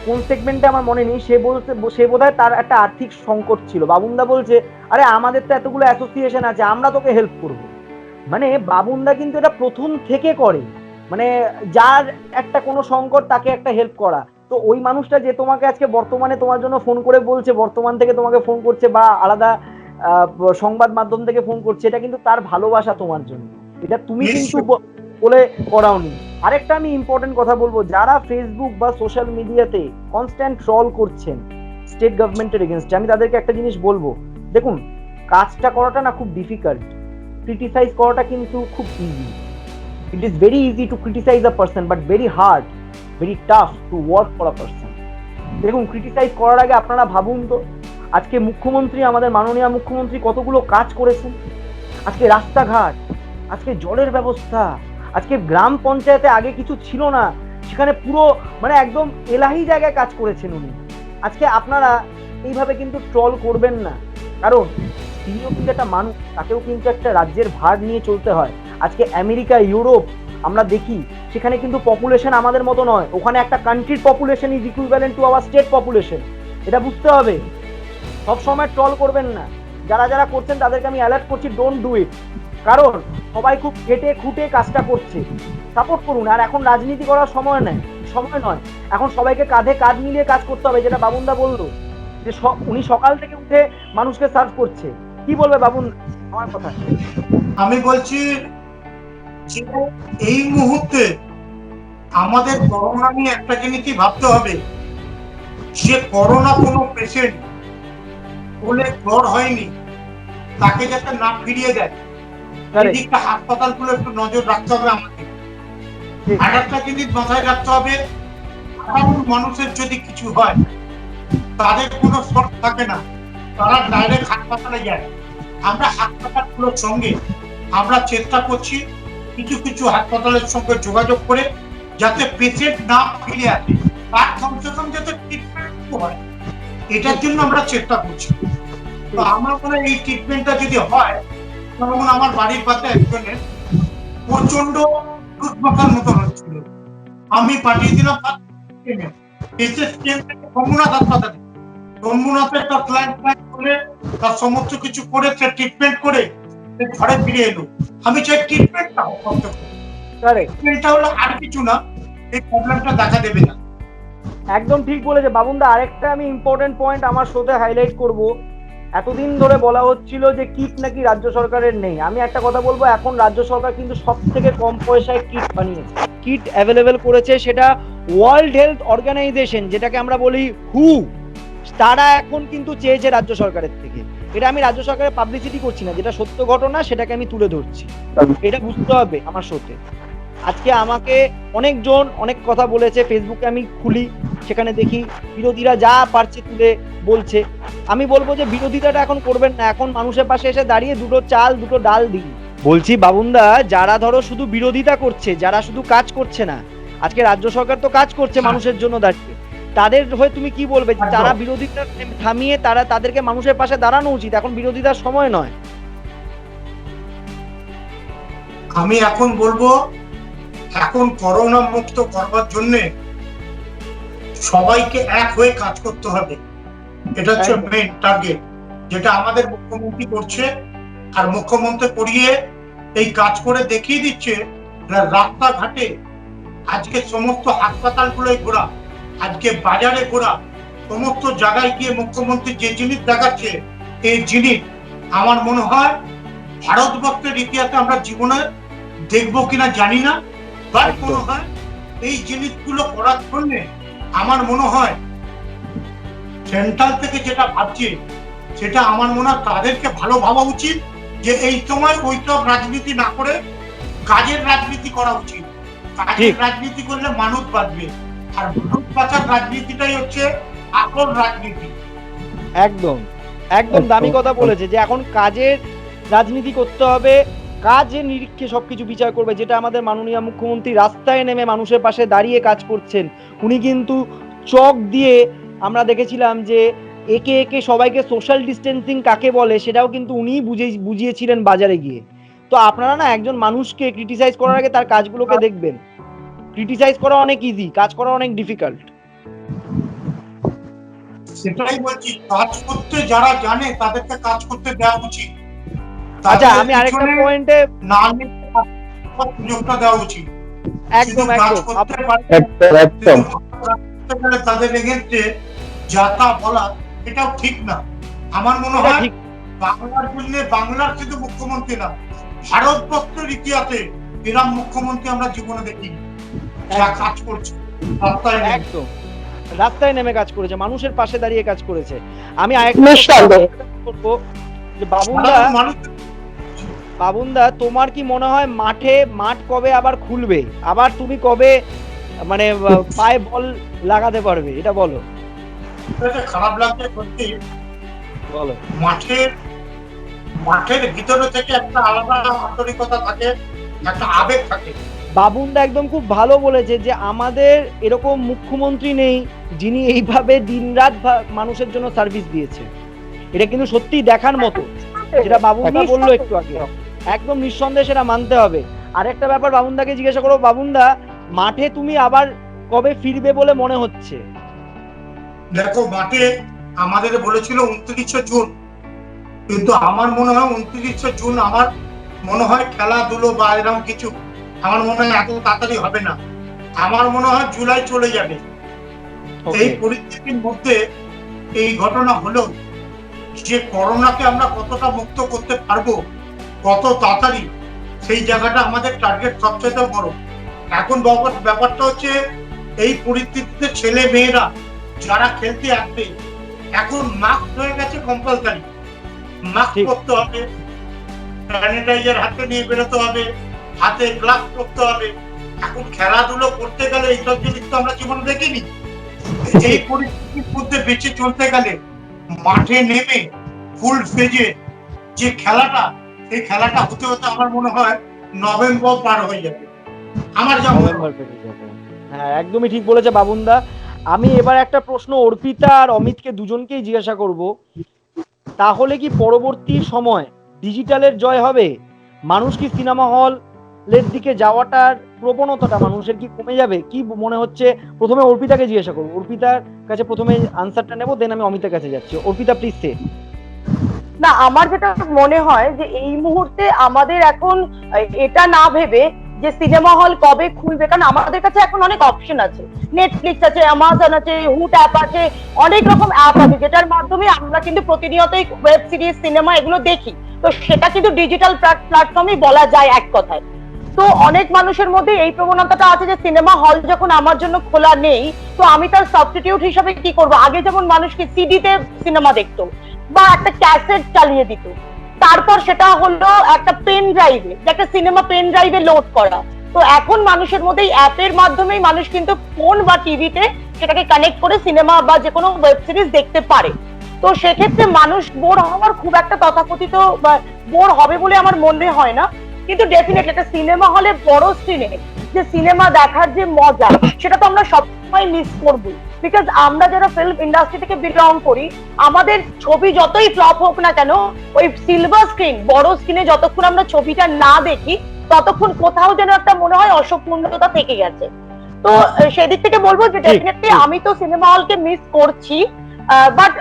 S1: কোন সেগমেন্টে আমার মনে নেই, সে বোধহয় তার একটা আর্থিক সংকট ছিল। বাবুনদা বলছে আরে আমাদের তো এতগুলো অ্যাসোসিয়েশন আছে, আমরা তোকে হেল্প করব। মানে বাবুনদা কিন্তু এটা প্রথম থেকে করে, মানে যার একটা কোনো সংকট তাকে একটা হেল্প করা। তো ওই মানুষটা যে তোমাকে আজকে বর্তমানে তোমার জন্য ফোন করে বলছে, বর্তমান থেকে তোমাকে ফোন করছে বা আলাদা সংবাদ মাধ্যম থেকে ফোন করছে, এটা কিন্তু তার ভালোবাসা তোমার জন্য, এটা তুমি কিন্তু বলে করাওনি। আরেকটা আমি ইম্পর্টেন্ট কথা বলবো, যারা ফেসবুক বা সোশ্যাল মিডিয়াতে কনস্ট্যান্ট ট্রল করছেন স্টেট গভর্নমেন্টের এগেনস্টে, আমি তাদেরকে একটা জিনিস বলবো, দেখুন কাজটা করাটা না খুব ডিফিকাল্ট, ক্রিটিসাইজ করাটা কিন্তু খুব easy. It is very easy to criticize a person, but very hard, very tough to work for a person. দেখুন ক্রিটিসাইজ করার আগে আপনারা ভাবুন তো, আজকে মুখ্যমন্ত্রী, আমাদের মাননীয় মুখ্যমন্ত্রী কতগুলো কাজ করেছেন, আজকে রাস্তাঘাট, আজকে জলের ব্যবস্থা, আজকে গ্রাম পঞ্চায়েতে আগে কিছু ছিল না, সেখানে পুরো মানে একদম এলাহি জায়গায় কাজ করেছেন উনি। আজকে আপনারা এইভাবে কিন্তু ট্রল করবেন না, কারণ তিনিও কিন্তু একটা মানুষ, তাকেও কিন্তু একটা রাজ্যের ভার নিয়ে চলতে হয়। আজকে আমেরিকা, ইউরোপ আমরা দেখি, সেখানে কিন্তু পপুলেশন আমাদের মতো নয়, ওখানে একটা কান্ট্রির population is equivalent to our state population, এটা বুঝতে হবে। সব সময় ট্রল করবেন না, যারা যারা করছেন তাদেরকে আমি অ্যালার্ট করছি, ডোন্ট ডু ইট, কারণ সবাই খুব খেটে খুঁটে কাজটা করছে, সাপোর্ট করুন। আর এখন রাজনীতি করার সময় নয়, এখন সবাইকে কাঁধে কাঁধ মিলিয়ে কাজ করতে হবে, যেটা বাবুনদা বললো যে উনি সকাল থেকে উঠে মানুষকে সার্ভ করছে। কি বলবে বাবুন আমার কথা?
S2: আমি বলছি যে এই মুহূর্তে আমাদের করোনা নিয়ে একটা জিনিসই ভাবতে হবে, যে করোনা কোনো পেশেন্ট বলে জ্বর হয়নি, তাকে যাতে না ফিরিয়ে দেয়, এদিকটা হাসপাতালগুলো একটু নজর রাখতে হবে আমাদের। আর একটা জিনিস মাথায় রাখতে হবে, সাধারণ মানুষের যদি কিছু হয় তাদের কোনো শর্ত থাকে না, তারা ডাইরেক্ট হাসপাতালে যায়। আমরা হাসপাতালগুলোর সঙ্গে আমরা চেষ্টা করছি কিছু কিছু হাসপাতালের সঙ্গে যোগাযোগ করে যাতে পেশেন্ট না ফিরে আসে, তার কমসে কম যাতে ট্রিটমেন্ট হয়, এটার জন্য আমরা চেষ্টা করছি। তো আমার মনে হয় এই ট্রিটমেন্টটা যদি হয়, তখন আমার বাড়ির পাশে একজনের প্রচন্ড দুধ মাখার মতো হচ্ছিল, আমি পাঠিয়ে দিলাম সোমনাথ হাসপাতালে। সোমনাথের তার ক্লায়েন্ট করে তার সমস্ত কিছু করে সে ট্রিটমেন্ট করে ঘরে ফিরে এলো। আমি চাই ট্রিটমেন্টটা ট্রিটমেন্টটা হলো আর কিছু না, এই প্রবলেমটা দেখা দেবে না।
S1: একদম ঠিক বলেছে বাবুনদা। আরেকটা আমি ইম্পর্টেন্ট পয়েন্ট আমার শোতে হাইলাইট করব, এতদিন ধরে বলা হচ্ছিল যে কিট নাকি রাজ্য সরকারের নেই। আমি একটা কথা বলবো, এখন রাজ্য সরকার কিন্তু সব থেকে কম পয়সায় কিট বানিয়েছে, কিট অ্যাভেলেবেল করেছে, সেটা ওয়ার্ল্ড হেলথ অর্গানাইজেশন, যেটাকে আমরা বলি হু, তারা এখন কিন্তু চেয়েছে রাজ্য সরকারের থেকে। এটা আমি রাজ্য সরকারের পাবলিসিটি করছি না, যেটা সত্য ঘটনা সেটাকে আমি তুলে ধরছি, এটা বুঝতে হবে আমার শোতে। আজকে আমাকে অনেকজন অনেক কথা বলেছে, ফেসবুকে আমি খুলি সেখানে দেখি বিরোধীরা যা পারছে তুলে বলছে। আমি বলবো যে বিরোধিতাটা এখন করবেন না, এখন মানুষের পাশে এসে দাঁড়িয়ে দুটো চাল দুটো ডাল দিন। বলছি বাবুনদা, যারা ধরো শুধু বিরোধিতা করছে, যারা শুধু কাজ করছে না, আজকে রাজ্য সরকার তো কাজ করছে মানুষের জন্য দাঁড়িয়ে, তাদের হয়ে তুমি কি বলবে? যারা বিরোধিতা থামিয়ে তাদেরকে মানুষের পাশে দাঁড়ানো উচিত, এখন বিরোধিতার সময় নয়।
S2: আমি এখন বলবো, এখন করোনা মুক্ত করবার জন্য সবাইকে এক হয়ে কাজ করতে হবে, এটা হচ্ছে
S1: একদম।
S2: মেইন টার্গেট, যেটা আমাদের মুখ্যমন্ত্রী করছে। আর মুখ্যমন্ত্রী করিয়ে এই কাজ করে দেখিয়ে দিচ্ছে। রাস্তাঘাটে আজকে সমস্ত হাসপাতালগুলোয় ঘোরা, আজকে বাজারে ঘোরা, সমস্ত জায়গায় গিয়ে মুখ্যমন্ত্রী যে জিনিস দেখাচ্ছে, এই জিনিস আমার মনে হয় ভারতবর্ষের ইতিহাসে আমরা জীবনে দেখবো কিনা জানি না, বাট
S1: একদম।
S2: মনে হয় এই জিনিসগুলো করার জন্য আমার মনে হয় সেন্ট্রাল থেকে যেটা ভাবছে, সেটা আমার মনে হয় তাদেরকে ভালো ভাবা উচিত যে এই সময় ওইসব রাজনীতি না করে কাজের রাজনীতি করা উচিত। কাজের রাজনীতি করলে মানুষ বাঁচবে, আর মানুষ বাঁচার রাজনীতিটাই হচ্ছে আসল রাজনীতি।
S1: একদম একদম দামি কথা বলেছে যে এখন কাজের রাজনীতি করতে হবে, কাজের নিরীক্ষে সবকিছু বিচার করবে, যেটা আমাদের মাননীয় মুখ্যমন্ত্রী রাস্তায় নেমে মানুষের পাশে দাঁড়িয়ে কাজ করছেন। উনি কিন্তু চক দিয়ে আমরা দেখেছিলাম যে একে একে সবাইকে সোশ্যাল ডিস্টেন্সিং কাকে বলে সেটাও কিন্তু উনিই বুঝিয়েছিলেন বাজারে গিয়ে। তো আপনারা না একজন মানুষকে ক্রিটিসাইজ করার আগে তার কাজগুলোকে দেখবেন। ক্রিটিসাইজ করা অনেক ইজি, কাজ করা অনেক ডিফিকাল্ট।
S2: সেটাই বলছি, কাজ করতে যারা জানে তাদেরকে কাজ করতে দেওয়া উচিত।
S1: আচ্ছা, আমি আরেকটা পয়েন্টে
S2: না সুযোগটা দেওয়া উচিত।
S1: একদম
S4: একদম
S2: তাদের এগেন্স্টে যাতা বলা এটাও ঠিক না। আমার মনে হয় বাংলার জন্য, বাংলার শুধু মুখ্যমন্ত্রী না, ভারতবর্ষের ইতিহাসে এরকম মুখ্যমন্ত্রী আমরা জীবনে দেখিনি যা কাজ করছে রাস্তায় নেমে।
S1: একদম রাস্তায় নেমে কাজ করেছে, মানুষের পাশে দাঁড়িয়ে কাজ করেছে। আমি আরেকটা বলবো যে বাবুনদা, তোমার কি মনে হয় মাঠ কবে আবার খুলবে, আবার তুমি কবে মানে পায়ে বল লাগাতে পারবে, এটা বলো।
S2: খারাপ লাগছে সত্যি,
S1: বলো।
S2: মাঠের ভিতরে থেকে একটা আলাদা আন্তরিকতা থাকে, একটা আবেগ থাকে।
S1: বাবুনদা একদম খুব ভালো বলেছে যে আমাদের এরকম মুখ্যমন্ত্রী নেই যিনি এইভাবে দিনরাত মানুষের জন্য সার্ভিস দিয়েছে। এটা কিন্তু সত্যি দেখার মতো, যেটা বাবুনদা বললো একটু আগে, একদম নিঃসন্দেহে সেটা মানতে হবে। আরেকটা ব্যাপার বাবুনদাকে জিজ্ঞাসা করো, বাবুনদা মাঠে তুমি আবার কবে ফিরবে বলে মনে হচ্ছে?
S2: দেখো, মাঠে আমাদের বলেছিল 29শে জুন, কিন্তু আমার মনে হয় 29শে জুন আমার মনে হয় খেলাধুলো বা এরকম কিছু আমার মনে হয় এত তাড়াতাড়ি হবে না। আমার মনে হয় জুলাই চলে যাবে। এই পরিস্থিতির মধ্যে এই ঘটনা হলো যে করোনাকে আমরা কতটা মুক্ত করতে পারবো কত তাড়াতাড়ি, সেই জায়গাটা আমাদের টার্গেট সবচেয়ে বড়। এখন ব্যাপারটা হচ্ছে এই পরিস্থিতিতে ছেলে মেয়েরা যারা খেলতে আসবে, এখন মাস্ক হয়ে গেছে কম্পালসারি, মাস্ক পরতে হবে, স্যানিটাইজার হাতে নিয়ে বেরোতে হবে, হাতে গ্লাভস পরতে হবে। এখন খেলাধুলো করতে গেলে এইসব জিনিস তো আমরা জীবনে দেখিনি। এই পরিস্থিতির মধ্যে বেঁচে চলতে গেলে মাঠে নেমে ফুল ফেজে যে খেলাটা, এই খেলাটা হতে হতে আমার মনে হয় নভেম্বর পার হয়ে যাবে। আমার যা মনে হয়।
S1: হ্যাঁ, একদমই ঠিক বলেছে বাবুনদা। আমি এবার একটা প্রশ্ন অর্পিতা আর অমিতকে দুজনকেই জিজ্ঞাসা করব, তাহলে কি পরবর্তী সময় ডিজিটালের জয় হবে? মানুষ কি সিনেমা হলের দিকে যাওয়াটার প্রবণতাটা মানুষের কি কমে যাবে? কি মনে হচ্ছে? প্রথমে অর্পিতাকে জিজ্ঞাসা করবো, অর্পিতার কাছে প্রথমে আনসারটা নেবো, দেন আমি অমিতার কাছে যাচ্ছি। অর্পিতা প্লিজ সে।
S3: না, আমার যেটা মনে হয় যে এই মুহূর্তে আমাদের এখন এটা না ভেবে যে সিনেমা হল কবে খুলবে, কারণ আমাদের কাছে এখন অনেক অপশন আছে, নেটফ্লিক্স আছে, অ্যামাজন আছে, হুট অ্যাপ আছে, অনেক রকম অ্যাপ আছে যেটার মাধ্যমে আমরা কিন্তু প্রতিনিয়তই ওয়েব সিরিজ, সিনেমা এগুলো দেখি। তো সেটা কিন্তু ডিজিটাল প্ল্যাটফর্মই বলা যায় এক কথায়। তো অনেক মানুষের মধ্যে এই প্রবণতাটা আছে যে সিনেমা হল যখন আমার জন্য খোলা নেই, তো আমি তার সাবস্টিটিউট হিসাবে কি করব? আগে যেমন মানুষকে সিডিতে সিনেমা দেখতো বা একটা ক্যাসেট চালিয়ে দিত, তারপর সেটা হলো একটা পেন ড্রাইভে, একটা সিনেমা পেন ড্রাইভে লোড করা। তো এখন মানুষের মধ্যে অ্যাপের মাধ্যমেই মানুষ কিন্তু ফোন বা টিভিতে সেটাকে কানেক্ট করে সিনেমা বা যে কোনো ওয়েব সিরিজ দেখতে পারে। তো সেক্ষেত্রে মানুষ বোর হওয়ার খুব একটা তথাকথিত বোর হবে বলে আমার মনে হয় না। কিন্তু ডেফিনেটলি একটা সিনেমা হলে বড় স্ক্রিনে যে সিনেমা দেখার যে মজা, সেটা তো আমরা সবসময় মিস করবো। বিকজ আমরা যারা ফিল্ম ইন্ডাস্ট্রি থেকে বিলং করি, আমাদের ছবি যতই ফ্লপ হোক না কেন, ওই সিলভার স্ক্রিন, বড় স্ক্রিনে যতক্ষণ আমরা ছবিটা না দেখি ততক্ষণ কোথাও যেন একটা মনে হয় অসম্পূর্ণতা থেকে গেছে। তো সেদিক থেকে বলবো যে ডেফিনেটলি আমি তো সিনেমা হলকে মিস করছি, বাট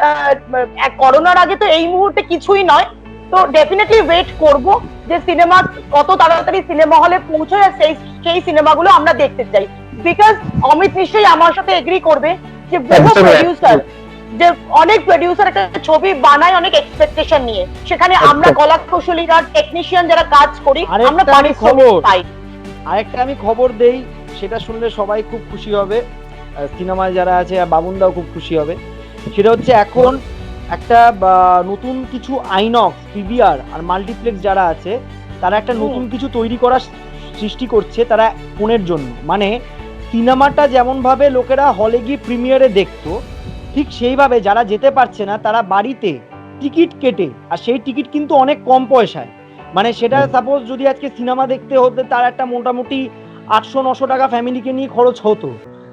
S3: করোনার আগে তো এই মুহূর্তে কিছুই নয়। তো ডেফিনেটলি ওয়েট করব যে সিনেমা কত তাড়াতাড়ি সিনেমা হলে পৌঁছয়, সেই সিনেমাগুলো আমরা দেখতে চাই। বিকজ অমিত নিশ্চয়ই আমার সাথে এগ্রি করবে যে বহু প্রডিউসার, যে অনেক প্রডিউসার একটা ছবি বানায় অনেক এক্সপেকটেশন নিয়ে, সেখানে আমরা কলা কৌশলীরা, টেকনিশিয়ান যারা কাজ করি, আমরা পারিশ্রমিক পাই।
S1: আরেকটা আমি খবর দেই, সেটা শুনলে সবাই খুব খুশি হবে, সিনেমায় যারা আছে বাবুনদাও খুব খুশি হবে। সেটা হচ্ছে এখন একটা নতুন কিছু আইনক্স, পিভিআর আর মাল্টিপ্লেক্স যারা আছে তারা একটা নতুন কিছু তৈরি করার সৃষ্টি করছে তারা ফোনের জন্য। মানে সিনেমাটা যেমন ভাবে লোকেরা হলে গিয়ে প্রিমিয়ারে দেখতো, ঠিক সেইভাবে যারা যেতে পারছে না তারা বাড়িতে টিকিট কেটে, আর সেই টিকিট কিন্তু অনেক কম পয়সায়, মানে সেটা সাপোজ যদি আজকে সিনেমা দেখতে হতে তার একটা মোটামুটি 800-900 টাকা ফ্যামিলিকে নিয়ে খরচ হতো,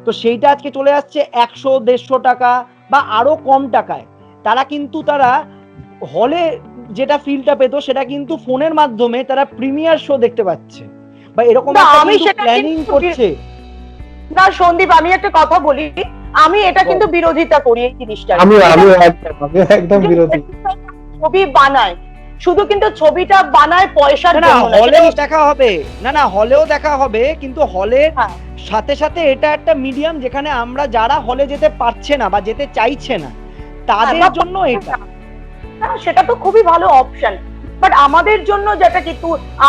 S1: তো সেইটা আজকে চলে আসছে 100-150 টাকা বা আরো কম টাকায়। তারা কিন্তু তারা হলে যেটা ফিলটা পেতো সেটা কিন্তু ফোনের মাধ্যমে তারা প্রিমিয়ার শো দেখতে পাচ্ছে, বা এরকম একটা প্ল্যানিং করছে।
S3: না সন্দীপ, আমি একটা কথা বলি, আমি এটা কিন্তু বিরোধিতা করি এই জিনিসটা।
S4: আমি একদম বিরোধী।
S3: ছবি বানায়, শুধু কিন্তু ছবিটা বানায় পয়সার জন্য না,
S1: হলেও দেখা হবে, না হলেও দেখা হবে, কিন্তু হলের সাথে সাথে এটা একটা মিডিয়াম যেখানে আমরা যারা হলে যেতে পারছে না বা যেতে চাইছে না তাদের জন্য এটা,
S3: সেটা তো খুবই ভালো অপশন। বাট আমাদের জন্য যেটা কি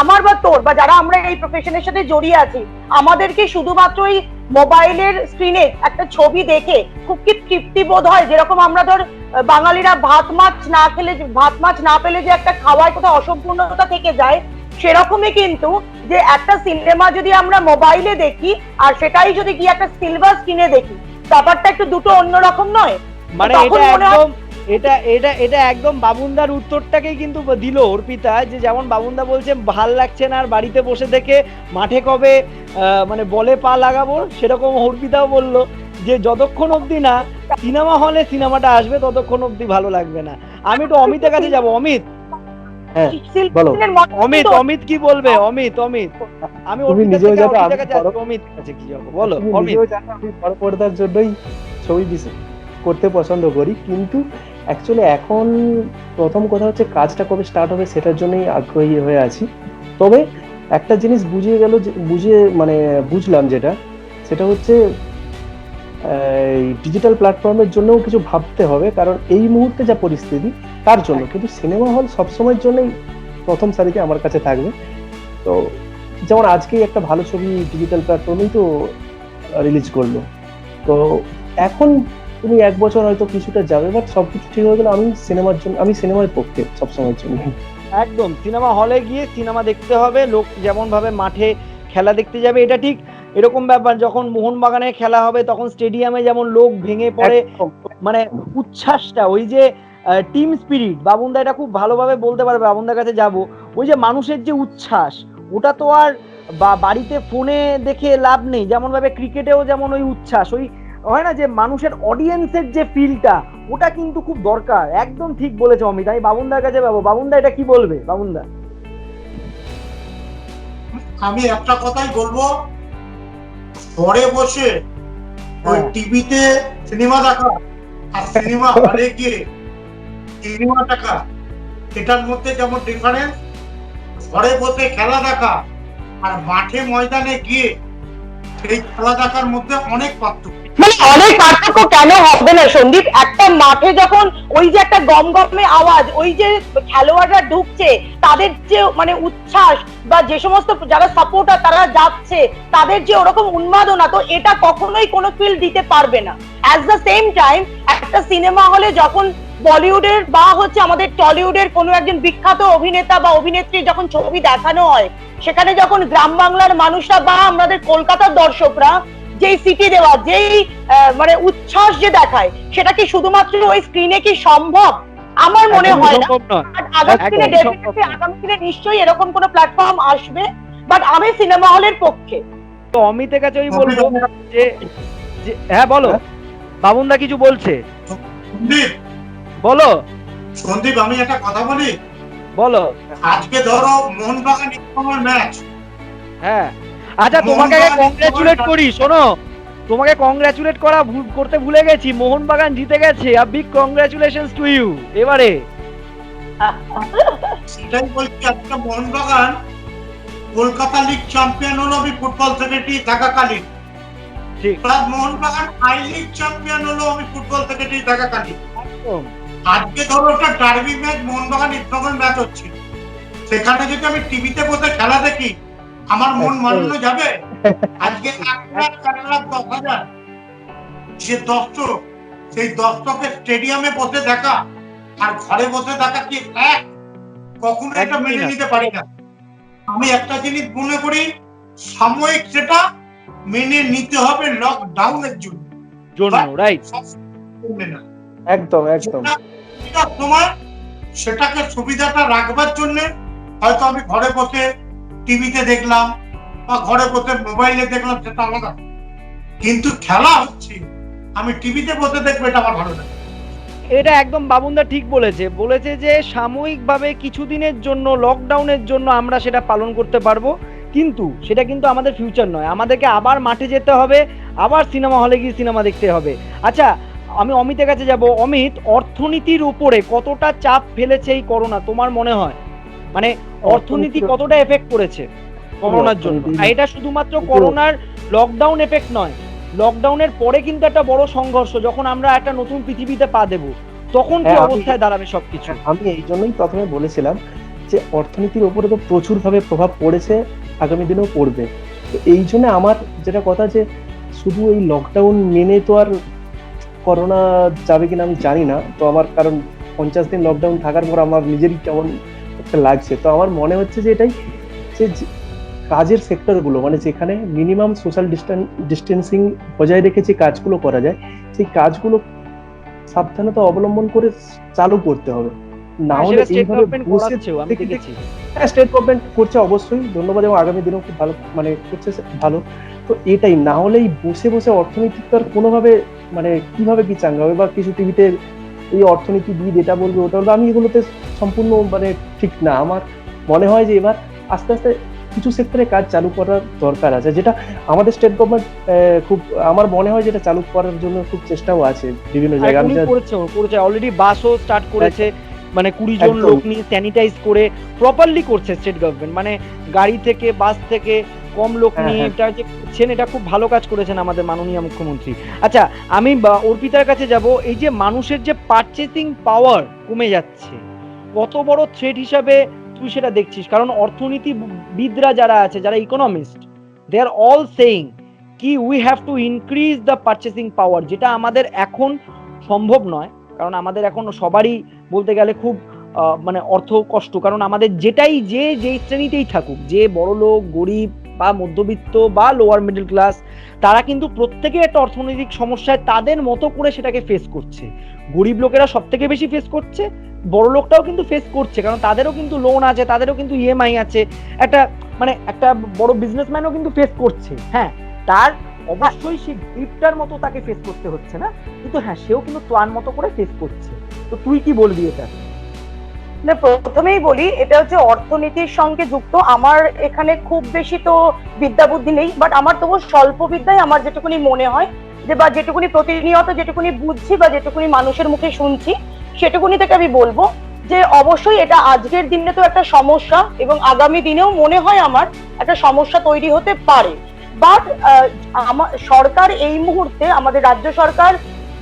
S3: আমার বা তোর বা যারা আমরা এই প্রফেশনের সাথে জড়িয়ে আছি, আমাদেরকে শুধুমাত্র এই মোবাইলের স্ক্রিনে একটা ছবি দেখে খুব কি তৃপ্তি বোধ হয়, যেরকম আমরা ধর বাঙালিরা ভাত মাছ না পেলে যে একটা খাওয়ায় কোথাও অসম্পূর্ণতা থেকে যায়, সেরকমই কিন্তু যে একটা সিনেমা যদি আমরা মোবাইলে দেখি আর সেটাই যদি গিয়ে একটা সিলভার স্ক্রিনে দেখি, ব্যাপারটা একটু দুটো অন্যরকম নয়?
S1: মানে এটা একদম বাবুনদার উত্তরটাকেই কিন্তু দিল অর্পিতা, যে যেমন বাবুনদা বলছে ভাল লাগছে না আর বাড়িতে বসে থেকে মাঠে কবে মানে বলে পা লাগাবো, সেরকম অর্পিতাও বললো যে যতক্ষণ অবধি না সিনেমা হলে সিনেমাটা আসবে ততক্ষণ অবধি ভালো লাগবে না। আমি একটু অমিতের কাছে যাবো। অমিত, অমিত কি বলবে? অমিত আমি অর্পিতার কাছে যাচ্ছি, অমিত কাছে কি যাবো বলো। অমিত,
S4: আমি বড় পর্দার জন্যই ছবি করতে পছন্দ করি, কিন্তু অ্যাকচুয়ালি এখন প্রথম কথা হচ্ছে কাজটা কবে স্টার্ট হবে সেটার জন্যই আগ্রহী হয়ে আছি। তবে একটা জিনিস বুঝলাম সেটা হচ্ছে ডিজিটাল প্ল্যাটফর্মের জন্যও কিছু ভাবতে হবে, কারণ এই মুহূর্তে যা পরিস্থিতি তার জন্য। কিন্তু সিনেমা হল সবসময়ের জন্যই প্রথম সারিতে আমার কাছে থাকবে। তো যেমন আজকেই একটা ভালো ছবি ডিজিটাল প্ল্যাটফর্মেই তো রিলিজ করলো, তো এখন তুমি 1 বছর হয়তো কিছুটা যাবে, বাট সবকিছু ঠিক হয়ে গেলে আমি সিনেমার পক্ষে সবসময়ের জন্য।
S1: একদম সিনেমা হলে গিয়ে সিনেমা দেখতে হবে, লোক যেমন ভাবে মাঠে খেলা দেখতে যাবে, এটা ঠিক এরকম ব্যাপার। যখন মোহনবাগানে খেলা হবে তখন স্টেডিয়ামে যেমন লোক ভেঙে পড়ে, মানে উচ্ছ্বাসটা, ওই যে টিম স্পিরিট, বাবুনদা এটা খুব ভালোভাবে বলতে পারবে, বাবুনদার কাছে যাব, ওই যে মানুষের যে উচ্ছ্বাস, ওটা তো আর বাড়িতে ফোনে দেখে লাভ নেই। যেমন ভাবে ক্রিকেটেও যেমন ওই উচ্ছ্বাস, ওই হয় না যে মানুষের অডিয়েন্সের যে ফিলটা, ওটা কিন্তু খুব দরকার। একদম ঠিক বলেছে অমিত। আমি বাবুনদার কাছে যাবো, বাবুনদা এটা কি বলবে? বাবুনদা,
S2: আমি একটা কথাই বলবো, ঘরে বসে ওই টিভিতে সিনেমা দেখা আর সিনেমা হলে গিয়ে সিনেমা দেখা, এটার মধ্যে যেমন ডিফারেন্স, ঘরে বসে খেলা দেখা আর মাঠে ময়দানে গিয়ে সেই খেলা দেখার মধ্যে অনেক পার্থক্য।
S3: মানে অনেক পার্থক্য কেন হবে না সন্দীপ? একটা মাঠে যখন ওই যে একটা গমগমে আওয়াজ, ওই যে খেলোয়াড়রা ঢুকছে, তাদের যে মানে উচ্ছ্বাস, বা যে সমস্ত যারা সাপোর্টার তারা যাচ্ছে, তাদের যে ওরকম উন্মাদনা, তো এটা কখনোই কোনো ফিল দিতে পারবে না। অ্যাট দ্য সেম টাইম একটা সিনেমা হলে যখন বলিউডের বা হচ্ছে আমাদের টলিউডের কোনো একজন বিখ্যাত অভিনেতা বা অভিনেত্রী যখন ছবি দেখানো হয়, সেখানে যখন গ্রাম বাংলার মানুষরা বা আমাদের কলকাতার দর্শকরা যেই সিটি দেওয়া, যেই মানে উচ্ছ্বাস যে দেখায়, সেটা কি শুধুমাত্র ওই স্ক্রিনে কি সম্ভব? আমার মনে হয় না। আগামী দিনে নিশ্চয়ই এরকম কোনো প্ল্যাটফর্ম আসবে, বাট আমি সিনেমা হলের পক্ষে।
S1: তো অমিতের কাছে আমি বলবো যে হ্যাঁ বলো, বাবুনদা কিছু বলছে, বলো।
S2: সন্দীপ, আমি একটা কথা বলি,
S1: বলো।
S2: আজকে ধরো মোহনবাগান ম্যাচ,
S1: হ্যাঁ আচ্ছা, তোমাকে কংগ্রেচুলেট করি। শোনো, তোমাকে কংগ্রাচুলেট করতে ভুলে গেছি, মোহনবাগান জিতে গেছে। A big congratulations to you. এবারে
S2: সেটাই বলছি, আজকে মোহনবাগান কলকাতা লিগ চ্যাম্পিয়ন হলো আমি ফুটবল সেক্রেটারি থাকাকালীন,
S1: ঠিক
S2: plus Mohun Bagan I league champion হলো আমি ফুটবল সেক্রেটারি থাকাকালীন।
S1: একদম।
S2: আজকে ধরো একটা derby match, Mohun Bagan East Bengal match হচ্ছে, সেখানে যদি আমি টিভিতে বসে খেলা দেখি আমার মন মানানো যাবে? আজকে 1,00,000 যে দর্শক, সেই দর্শকের স্টেডিয়ামে বসে দেখা আর ঘরে বসে দেখা কি এক? কখনো এটা মেনে নিতে পারি না। আমি একটা জিনিস মনে করি, সাময়িক সেটা মেনে নিতে হবে লকডাউনের জন্য,
S1: রাইট।
S2: না
S4: একদম একদম
S2: তোমার সেটাকে সুবিধাটা রাখবার জন্য হয়তো আমি ঘরে বসে টিভিতে দেখলাম বা ঘরে বসে মোবাইলে দেখলাম, সেটা আলাদা। কিন্তু খেলা হচ্ছে, আমি টিভিতে বসে দেখবো, এটা আমার ভালো লাগে।
S1: এটা একদম বাবুনদা ঠিক বলেছে যে সাময়িকভাবে কিছুদিনের জন্য, লকডাউনের জন্য আমরা সেটা পালন করতে পারবো, কিন্তু সেটা কিন্তু আমাদের ফিউচার নয়। আমাদেরকে আবার মাঠে যেতে হবে, আবার সিনেমা হলে গিয়ে সিনেমা দেখতে হবে। আচ্ছা, আমি অমিতের কাছে যাব। অমিত, অর্থনীতির উপরে কতটা চাপ ফেলেছে এই করোনা তোমার মনে হয়? মানে অর্থনীতি কতটা এফেক্ট করেছে করোনার জন্য? আর এটা শুধুমাত্র করোনার লকডাউন এফেক্ট নয়, লকডাউনের পরে কিন্তু একটা বড় সংঘর্ষ, যখন আমরা একটা নতুন পৃথিবীতে পা দেবো, তখন কি অবস্থায় দাঁড়াবে সবকিছু?
S4: আমি এই জন্যই প্রথমে বলেছিলাম যে অর্থনীতির উপরে তো প্রচুর ভাবে প্রভাব পড়েছে, আগামী দিনেও পড়বে। তো এই জন্য আমার যেটা কথা, যে শুধু এই লকডাউন মেনে তো আর করোনা যাবে কিনা আমি জানি না। তো আমার, কারণ 50 দিন লকডাউন থাকার পর আমার নিজেরই কেমন একটা লাগছে। তো আমার মনে হচ্ছে যে এটাই, যে কাজের সেক্টরগুলো, মানে যেখানে মিনিমাম সোশ্যাল ডিস্টেন্সিং বজায় রেখে যে কাজগুলো করা যায়, সেই কাজগুলো সাবধানতা অবলম্বন করে চালু করতে হবে। না হলে এইভাবে বসে স্টেট গভর্নমেন্ট করছে অবশ্যই ধন্যবাদ, এবং আগামী দিনেও খুব ভালো মানে করছে ভালো। তো এটাই, না হলে এই বসে বসে অর্থনীতির তো আর কোনোভাবে, মানে কিভাবে কি চাঙ্গা হবে, বা কিছু টিভিতে এই অর্থনীতিবিদ এটা বলবে ওটা বলবে, আমি এগুলোতে সম্পূর্ণ মানে ঠিক না। আমার মনে হয় যে এবার আস্তে আস্তে কিছু সেক্টরে কাজ চালু করার দরকার আছে, যেটা আমাদের স্টেট গভর্নমেন্ট খুব, আমার মনে হয় যেটা চালু করার জন্য খুব চেষ্টাও আছে বিভিন্ন জায়গায়।
S1: করেছে অলরেডি, বাসও স্টার্ট করেছে, মানে 20 জন লোক নিয়ে স্যানিটাইজ করে প্রপারলি করছে স্টেট গভর্নমেন্ট, মানে গাড়ি থেকে বাস থেকে কম লোক নিয়ে এটা যে করছেন, এটা খুব ভালো কাজ করেছেন আমাদের মাননীয় মুখ্যমন্ত্রী। আচ্ছা, আমি অর্পিতার কাছে যাব। এই যে মানুষের যে পারচেসিং পাওয়ার কমে যাচ্ছে, কত বড় থ্রেট হিসাবে তুই সেটা দেখছিস? কারণ অর্থনীতিবিদরা যারা আছে, যারা economist, they are all saying কি we have to increase the purchasing power, যেটা আমাদের এখন সম্ভব নয়। কারণ আমাদের এখন সবারই বলতে গেলে খুব মানে অর্থ কষ্ট, কারণ আমাদের যেটাই যে শ্রেণীতেই থাকুক, যে বড় লোক, গরিব বা মধ্যবিত্ত বা লোয়ার মিডল ক্লাস, তারা কিন্তু প্রত্যেকে একটা অর্থনৈতিক সমস্যায় তাদের মতো করে সেটাকে ফেস করছে। গরিব লোকেরা সব থেকে বেশি ফেস করছে, বড় লোকটাও কিন্তু ফেস করছে, কারণ তাদেরও কিন্তু লোন আছে, তাদেরও কিন্তু ইএমআই আছে, একটা বড় বিজনেসম্যানও কিন্তু ফেস করছে। হ্যাঁ, তার অবশ্যই সে গরিবটার মতো তাকে ফেস করতে হচ্ছে না, কিন্তু হ্যাঁ, সেও কিন্তু তোয়ার মতো করে ফেস করছে। তো তুই কি বলবি এটা?
S3: না, প্রথমেই বলি, এটা হচ্ছে অর্থনীতির সঙ্গে যুক্ত। আমার এখানে খুব বেশি তো বিদ্যা বুদ্ধি নেই, বাট আমার তবু স্বল্প বিদ্যায় আমার যেটুকুনি মনে হয়, যে বা যেটুকুনি প্রতিনিয়ত যেটুকুনি বুঝছি বা যেটুকুনি মানুষের মুখে শুনছি, সেটুকুনি থেকে আমি বলবো যে অবশ্যই এটা আজকের দিনে তো একটা সমস্যা, এবং আগামী দিনেও মনে হয় আমার একটা সমস্যা তৈরি হতে পারে। বাট আমার সরকার এই মুহূর্তে, আমাদের রাজ্য সরকার,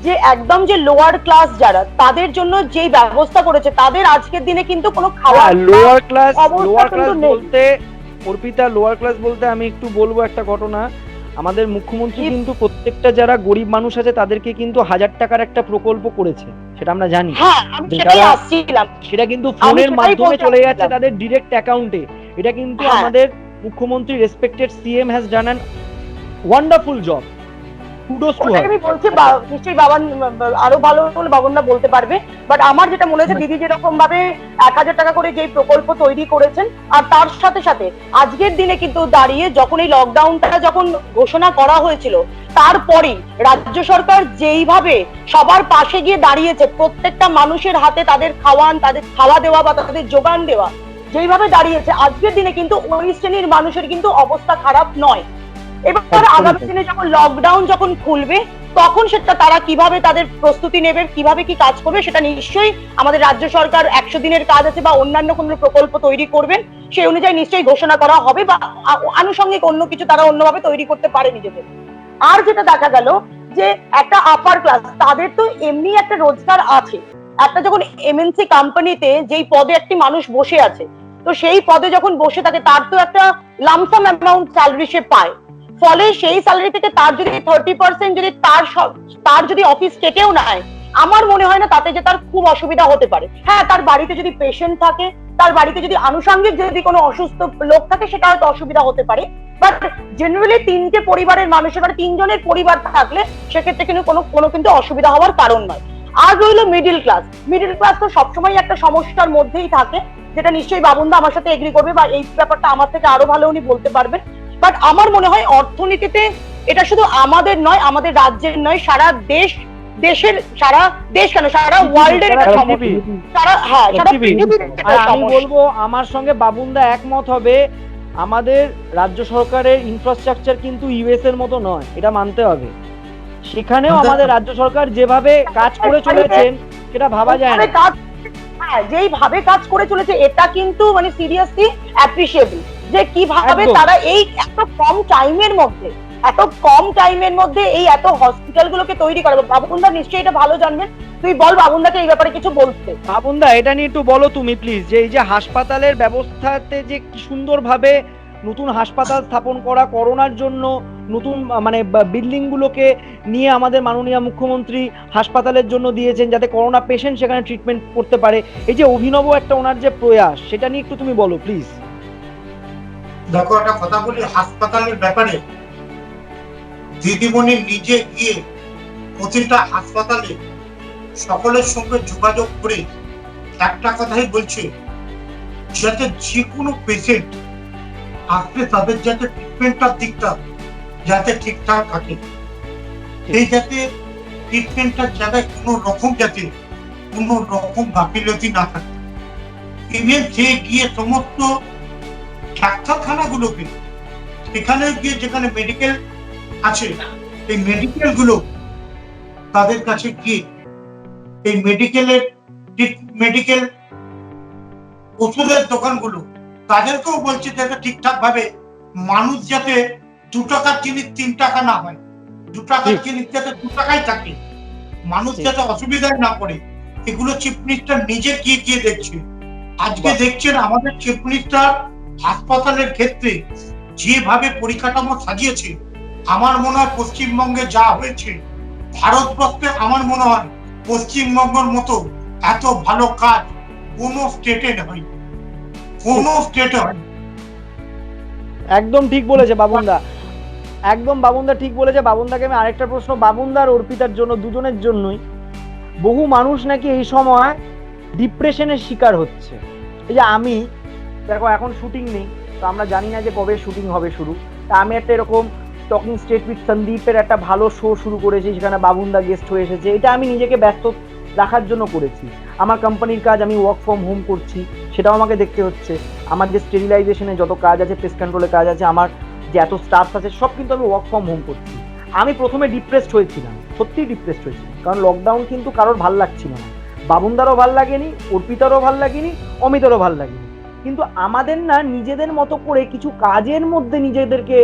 S3: যে একদম যে লোয়ার ক্লাস যারা, তাদের জন্য যে ব্যবস্থা করেছে, তাদের আজকের দিনে কিন্তু কোনো খাওয়া
S1: লোয়ার ক্লাস বলতে, অর্পিতা, লোয়ার ক্লাস বলতে আমি একটু বলবো একটা ঘটনা। আমাদের মুখ্যমন্ত্রী কিন্তু প্রত্যেকটা যারা গরিব মানুষ আছে তাদেরকে কিন্তু 1000 টাকার একটা প্রকল্প করেছে, সেটা আমরা জানি। সেটা কিন্তু ফোনের মাধ্যমে চলে যাচ্ছে তাদের ডিরেক্ট অ্যাকাউন্টে। এটা কিন্তু আমাদের মুখ্যমন্ত্রী respected CM has done an wonderful job.
S3: আমি বলছি, নিশ্চয়ই বাবান আরো ভালো বলে বাবনদা বলতে পারবে, বাট আমার যেটা মনে হচ্ছে, দিদি যেরকম ভাবে 1000 টাকা করে যে প্রকল্প তৈরি করেছেন, আর তার সাথে সাথে আজকের দিনে কিন্তু দাঁড়িয়ে যখন এই লকডাউনটা যখন ঘোষণা করা হয়েছিল, তারপরেই রাজ্য সরকার যেইভাবে সবার পাশে গিয়ে দাঁড়িয়েছে, প্রত্যেকটা মানুষের হাতে তাদের খাওয়া দেওয়া বা তাদের যোগান দেওয়া যেইভাবে দাঁড়িয়েছে, আজকের দিনে কিন্তু ওই শ্রেণীর মানুষের কিন্তু অবস্থা খারাপ নয়। এবার
S4: একদমই
S3: আগামী
S4: তাই।
S3: দিনে যখন লকডাউন যখন খুলবে তখন সেটা তারা কিভাবে তাদের প্রস্তুতি নেবে, কিভাবে কি কাজ করবে, সেটা নিশ্চয়ই আমাদের রাজ্য সরকার 100 দিনের কাজ আছে বা অন্যান্য কোনো প্রকল্প তৈরি করবেন, সেই অনুযায়ী নিশ্চয়ই ঘোষণা করা হবে বা আনুষঙ্গিক অন্য কিছু তারা অন্যভাবে তৈরি করতে পারে নিজেদের। আর যেটা দেখা গেল যে একটা আপার ক্লাস, তাদের তো এমনি একটা রোজগার আছে, একটা যখন এমএনসি কোম্পানিতে যেই পদে একটি মানুষ বসে আছে, তো সেই পদে যখন বসে থাকে তার তো একটা লামসাম অ্যামাউন্ট স্যালারি সে পায়, ফলে সেই স্যালারি থেকে তার যদি 30% যদি তার যদি অফিস কেটেও নেয়, আমার মনে হয় না তাতে যে তার খুব অসুবিধা হতে পারে। হ্যাঁ, তার বাড়িতে যদি পেশেন্ট থাকে, তার বাড়িতে যদি আনুষঙ্গিক যদি কোনো অসুস্থ লোক থাকে, সেটা হয়তো অসুবিধা হতে পারে, বাট জেনারেলি 3টে পরিবারের মানুষের মানে 3জনের পরিবার থাকলে সেক্ষেত্রে কিন্তু কোনো কিন্তু অসুবিধা হওয়ার কারণ নয়। আর রইল মিডিল ক্লাস, মিডিল ক্লাস তো সবসময় একটা সমস্যার মধ্যেই থাকে, যেটা নিশ্চয়ই বাবুনদা আমার সাথে এগ্রি করবে বা এই ব্যাপারটা আমার থেকে আরো ভালো উনি বলতে পারবেন। বাট আমার মনে হয় অর্থনীতিতে এটা শুধু আমাদের নয়, আমাদের রাজ্যের নয়, সারা দেশ কেন, সারা ওয়ার্ল্ডের এটা সমস্যা। সারা পৃথিবীর এটা
S1: আর আমি
S3: সমস্যা।
S1: বলবো আমার সঙ্গে বাবুনদা একমত হবে, আমাদের রাজ্য সরকারের ইনফ্রাস্ট্রাকচার কিন্তু ইউএস এর মতো নয়, এটা মানতে হবে। সেখানেও আমাদের রাজ্য সরকার যেভাবে কাজ করে চলেছেন সেটা ভাবা যায় না।
S3: হ্যাঁ, যেইভাবে কাজ করে চলেছে এটা কিন্তু মানে সিরিয়াসলি অ্যাপ্রিশিয়েবল, যে কিভাবে
S1: একদম।
S3: তারা এই এত কম টাইমের মধ্যে এই এত হসপিটাল গুলোকে তৈরি করে। বাবুনদা নিশ্চয়ই এটা ভালো জানবেন, তুই বল বাবুনদাকে এই ব্যাপারে কিছু বলতে।
S1: বাবুনদা এটা নিয়ে একটু বলো তুমি প্লিজ, যে এই যে হাসপাতালের ব্যবস্থাতে যে কি সুন্দরভাবে নতুন হাসপাতাল স্থাপন করা, করোনার জন্য নতুন মানে বিল্ডিং গুলোকে নিয়ে আমাদের মাননীয় মুখ্যমন্ত্রী হাসপাতালের জন্য দিয়েছেন, যাতে করোনা পেশেন্ট সেখানে ট্রিটমেন্ট করতে পারে। এই যে অভিনব একটা ওনার যে প্রয়াস, সেটা নিয়ে একটু তুমি বলো প্লিজ।
S2: দেখো, একটা কথা বলি হাসপাতালের ব্যাপারে, দিদিমণি নিজে গিয়ে প্রতিটা হাসপাতালে সকলের সঙ্গে যোগাযোগ করে একটা কথাই বলছে, যাতে যে কোনো পেশেন্ট আসলে তাদের যাতে ট্রিটমেন্টটার দিকটা যাতে ঠিকঠাক থাকে, এই যাতে ট্রিটমেন্টটার জায়গায় কোনো রকম গাফিলতি না থাকে। ইভেন যে গিয়ে সমস্ত ডাক্তারখানাগুলোকে, সেখানে গিয়ে যেখানে মেডিকেল আছে, এই মেডিকেল গুলো তাদের কাছে গিয়ে এই মেডিকেল ওষুধের দোকানগুলো তাদেরকেও বলছে যাতে ঠিকঠাক ভাবে মানুষ যাতে 2 টাকার জিনিস 3 টাকা না হয়, 2 টাকার জিনিস যাতে 2 টাকায় থাকে, মানুষ যাতে অসুবিধায় না পড়ে, এগুলো চিফ মিনিস্টার নিজে গিয়ে দেখছে। আজকে দেখছেন আমাদের চিফ মিনিস্টার হাসপাতালের ক্ষেত্রে যেভাবে পরিকাঠামো সাজিয়েছে, আমার মনে হয় পশ্চিমবঙ্গে যা হয়েছে, ভারতবর্ষে আমার মনে হয় পশ্চিমবঙ্গের মতো এত ভালো কাজ কোনো স্টেটে হয়।
S1: একদম ঠিক বলেছে বাবুনদা, একদম বাবুনদা ঠিক বলেছে। বাবুনদাকে আমি আরেকটা প্রশ্ন, বাবুনদার অর্পিতার জন্য, দুজনের জন্যই, বহু মানুষ নাকি এই সময় ডিপ্রেশনের শিকার হচ্ছে। এই যে আমি, দেখো এখন শুটিং নেই, তো আমরা জানি না যে কবে শুটিং হবে শুরু, তা আমি একটা এরকম টকিং স্টেট উইথ সন্দীপের একটা ভালো শো শুরু করেছি, সেখানে বাবুনদা গেস্ট হয়ে এসেছে। এটা আমি নিজেকে ব্যস্ত রাখার জন্য করেছি। আমার কোম্পানির কাজ, আমি ওয়ার্ক ফ্রম হোম করছি, সেটাও আমাকে দেখতে হচ্ছে। আমার যে স্টেরিলাইজেশনে যত কাজ আছে, পেস্ট কন্ট্রোলের কাজ আছে, আমার যে এত স্টাফ আছে, সব কিন্তু আমি ওয়ার্ক ফ্রম হোম করছি। আমি প্রথমে ডিপ্রেসড হয়েছিলাম, সত্যিই ডিপ্রেসড হয়েছিলাম, কারণ লকডাউন কিন্তু কারোর ভাল লাগছিল না। বাবুনদারও ভাল লাগেনি, অর্পিতারও ভাল লাগেনি, অমিতারও ভাল লাগেনি। কিন্তু আমাদের না নিজেদের মতো করে কিছু কাজের মধ্যে নিজেদেরকে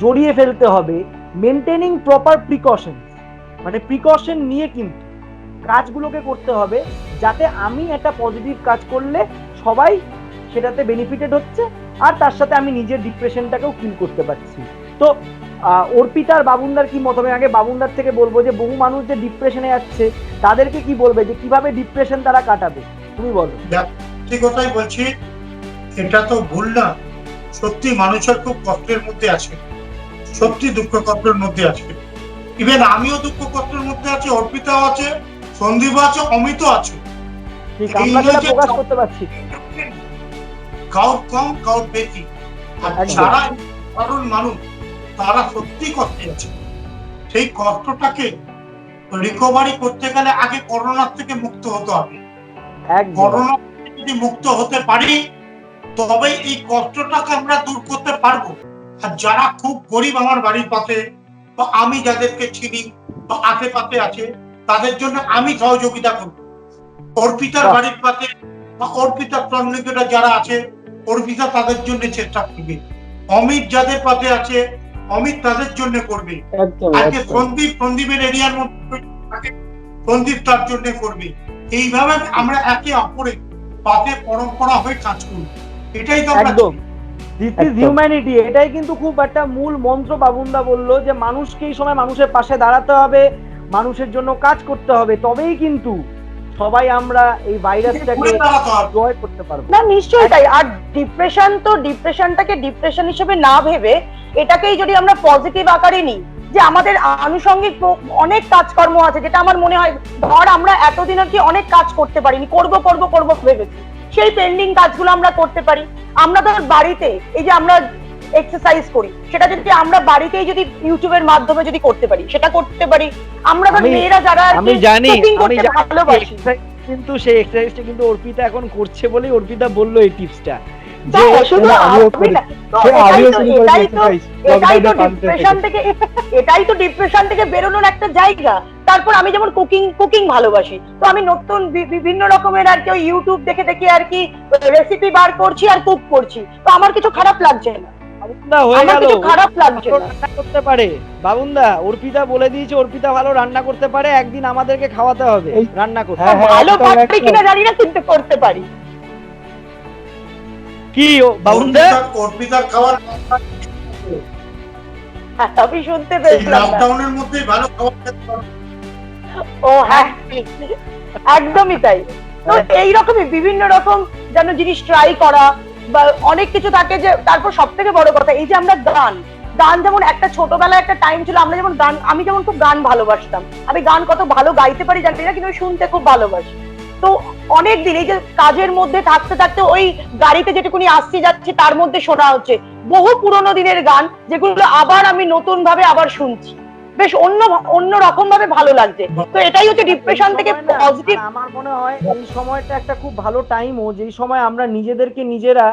S1: জড়িয়ে ফেলতে হবে, মেনটেনিং প্রপার প্রিকশন, মানে প্রিকশন নিয়ে কিন্তু কাজগুলোকে করতে হবে, যাতে আমি একটা পজিটিভ কাজ করলে সবাই সেটাতে বেনিফিটেড হচ্ছে, আর তার সাথে আমি নিজের ডিপ্রেশনটাকেও ফিল করতে পারছি। তো অর্পিতার বাবুনদার কি মত? আমি আগে বাবুনদার থেকে বলবো যে বহু মানুষ যে ডিপ্রেশনে যাচ্ছে, তাদেরকে কি বলবে, যে কিভাবে ডিপ্রেশন তারা কাটাবে, তুমি বলো।
S2: ঠিক কথাই বলছি, এটা তো ভুল না, সত্যি মানুষের খুব কষ্টের মধ্যে আছে, সত্যি দুঃখ কষ্টের মধ্যে আছে। ইভেন আমিও দুঃখ কষ্টের মধ্যে আছি, অর্পিতাও আছে, সন্দীপ আছে, অমিত আছে।
S1: ঠিক, আমরা সেটা প্রকাশ করতে পারছি,
S2: কাউর কম কাউর বেশি, আর যারা সাধারণ মানুষ তারা সত্যি কষ্টে আছে। সেই কষ্টটাকে রিকভারি করতে গেলে আগে করোনার থেকে মুক্ত হতে হবে। করোনা থেকে যদি মুক্ত হতে পারি, তবে এই কষ্টটাকে আমরা দূর করতে পারবো। আর যারা খুব গরিব আমার বাড়ির পাশে বা আমি যাদেরকে চিনি বা আশেপাশে আছে তাদের জন্য আমি সহযোগিতা করব। অর্পিতার
S1: বাহ।
S2: বাড়ির পাশে বা অর্পিতার সন্নিকটে যারা আছে অর্পিতা তাদের জন্য চেষ্টা করবে। অমিত যাদের পাশে আছে অমিত তাদের জন্য করবে।
S4: একদম
S2: আজকে
S4: একদম
S2: সন্দীপের এরিয়ার মধ্যে থাকে, সন্দীপ তার জন্য করবে। এইভাবে আমরা একে অপরের পাশে পরম্পরা হয়ে কাজ করি। এটাই তো আমরা
S1: একদম দিস ইজ
S4: একদম।
S1: হিউম্যানিটি। এটাই কিন্তু খুব একটা মূল মন্ত্র বাবুনদা বললো, যে মানুষকে এই সময় মানুষের পাশে দাঁড়াতে হবে, মানুষের জন্য কাজ করতে হবে, তবেই কিন্তু সবাই আমরা এই ভাইরাসটাকে
S2: ঘুরে দাঁড়াতে হবে।
S1: জয় করতে পারবো।
S3: না নিশ্চয়ই তাই। আর ডিপ্রেশন তো ডিপ্রেশনটাকে ডিপ্রেশন হিসেবে না ভেবে এটাকেই যদি আমরা পজিটিভ আকারে নিই, যে আমাদের আনুষঙ্গিক অনেক কাজকর্ম আছে, যেটা আমার মনে হয় ধর আমরা এতদিন আর কি অনেক কাজ করতে পারিনি, করব করব করব ভেবেছি, সেই পেন্ডিং কাজগুলো আমরা করতে পারি। আমরা ধর বাড়িতে এই যে আমরা এক্সারসাইজ করি, সেটা যদি আমরা বাড়িতেই যদি ইউটিউবের মাধ্যমে যদি করতে পারি সেটা করতে পারি। আমরা ধর মেয়েরা যারা আর
S1: আমি
S3: কি
S1: জানি
S3: cooking করতে ভালোবাসি,
S1: কিন্তু সেই এক্সারসাইজটা কিন্তু অর্পিতা এখন করছে বলেই অর্পিতা বললো এই টিপসটা,
S3: তো
S1: যে
S3: শুধু
S4: আমিও
S3: আমি
S4: করি।
S3: না, তো
S4: আমিও শুরু করেছি
S3: এটাই তো
S4: exercise,
S3: এটাই তো
S4: lockdown-এ পান্তে
S3: ডিপ্রেশন থেকে এটাই তো ডিপ্রেশন থেকে বেরোনোর একটা জায়গা। তারপর আমি যেমন কুকিং ভালোবাসি, তো আমি নতুন বিভিন্ন রকমের আর কি ওই ইউটিউব দেখে দেখে আর কি রেসিপি বার করছি আর কুক করছি, তো আমার কিছু খারাপ লাগছে না,
S1: বাবুনদা হয়ে
S3: আমার
S1: গেল,
S3: কিছু খারাপ লাগছে
S1: ভালো
S3: না।
S1: রান্না করতে পারে। বাবুনদা অর্পিতা বলে দিয়েছে অর্পিতা ভালো রান্না করতে পারে, একদিন আমাদেরকে খাওয়াতে হবে
S4: এই-
S1: রান্না করতে।
S4: হ্যাঁ, হ্যাঁ,
S3: ভালো
S4: একদম,
S3: পারবে
S4: একদম।
S3: কিনা জানি না, কিন্তু করতে পারি।
S1: কি বাবুনদা?
S2: অর্পিতার খাবার
S3: হ্যাঁ, আমি শুনতে
S2: এই
S3: পেয়েছিলাম না।
S2: লকডাউনের মধ্যেই ভালো খাবার খেতে পারবে।
S3: ও হ্যাঁ, একদমই তাই। তো এইরকমই বিভিন্ন রকম যেন জিনিস ট্রাই করা বা অনেক কিছু থাকে। যে তারপর সব থেকে বড় কথা এই যে আমরা গান যেমন একটা ছোটবেলায় একটা টাইম ছিল, আমরা যেমন আমি যেমন খুব গান ভালোবাসতাম, আমি গান কত ভালো গাইতে পারি জানি না, কিন্তু আমি শুনতে খুব ভালোবাসি। তো অনেক দিন এই যে কাজের মধ্যে থাকতে থাকতে ওই গাড়িতে যেটুকুনি আসছি যাচ্ছি তার মধ্যে শোনা হচ্ছে বহু পুরোনো দিনের গান, যেগুলো আবার আমি নতুন ভাবে আবার শুনছি, বেশ অন্য রকম ভাবে ভালো লাগছে। তো এটাই হচ্ছে ডিপ্রেশন থেকে পজিটিভ।
S1: আমার মনে হয় এই সময়টা একটা খুব ভালো টাইমও, যেই সময় আমরা নিজেদেরকে নিজেরা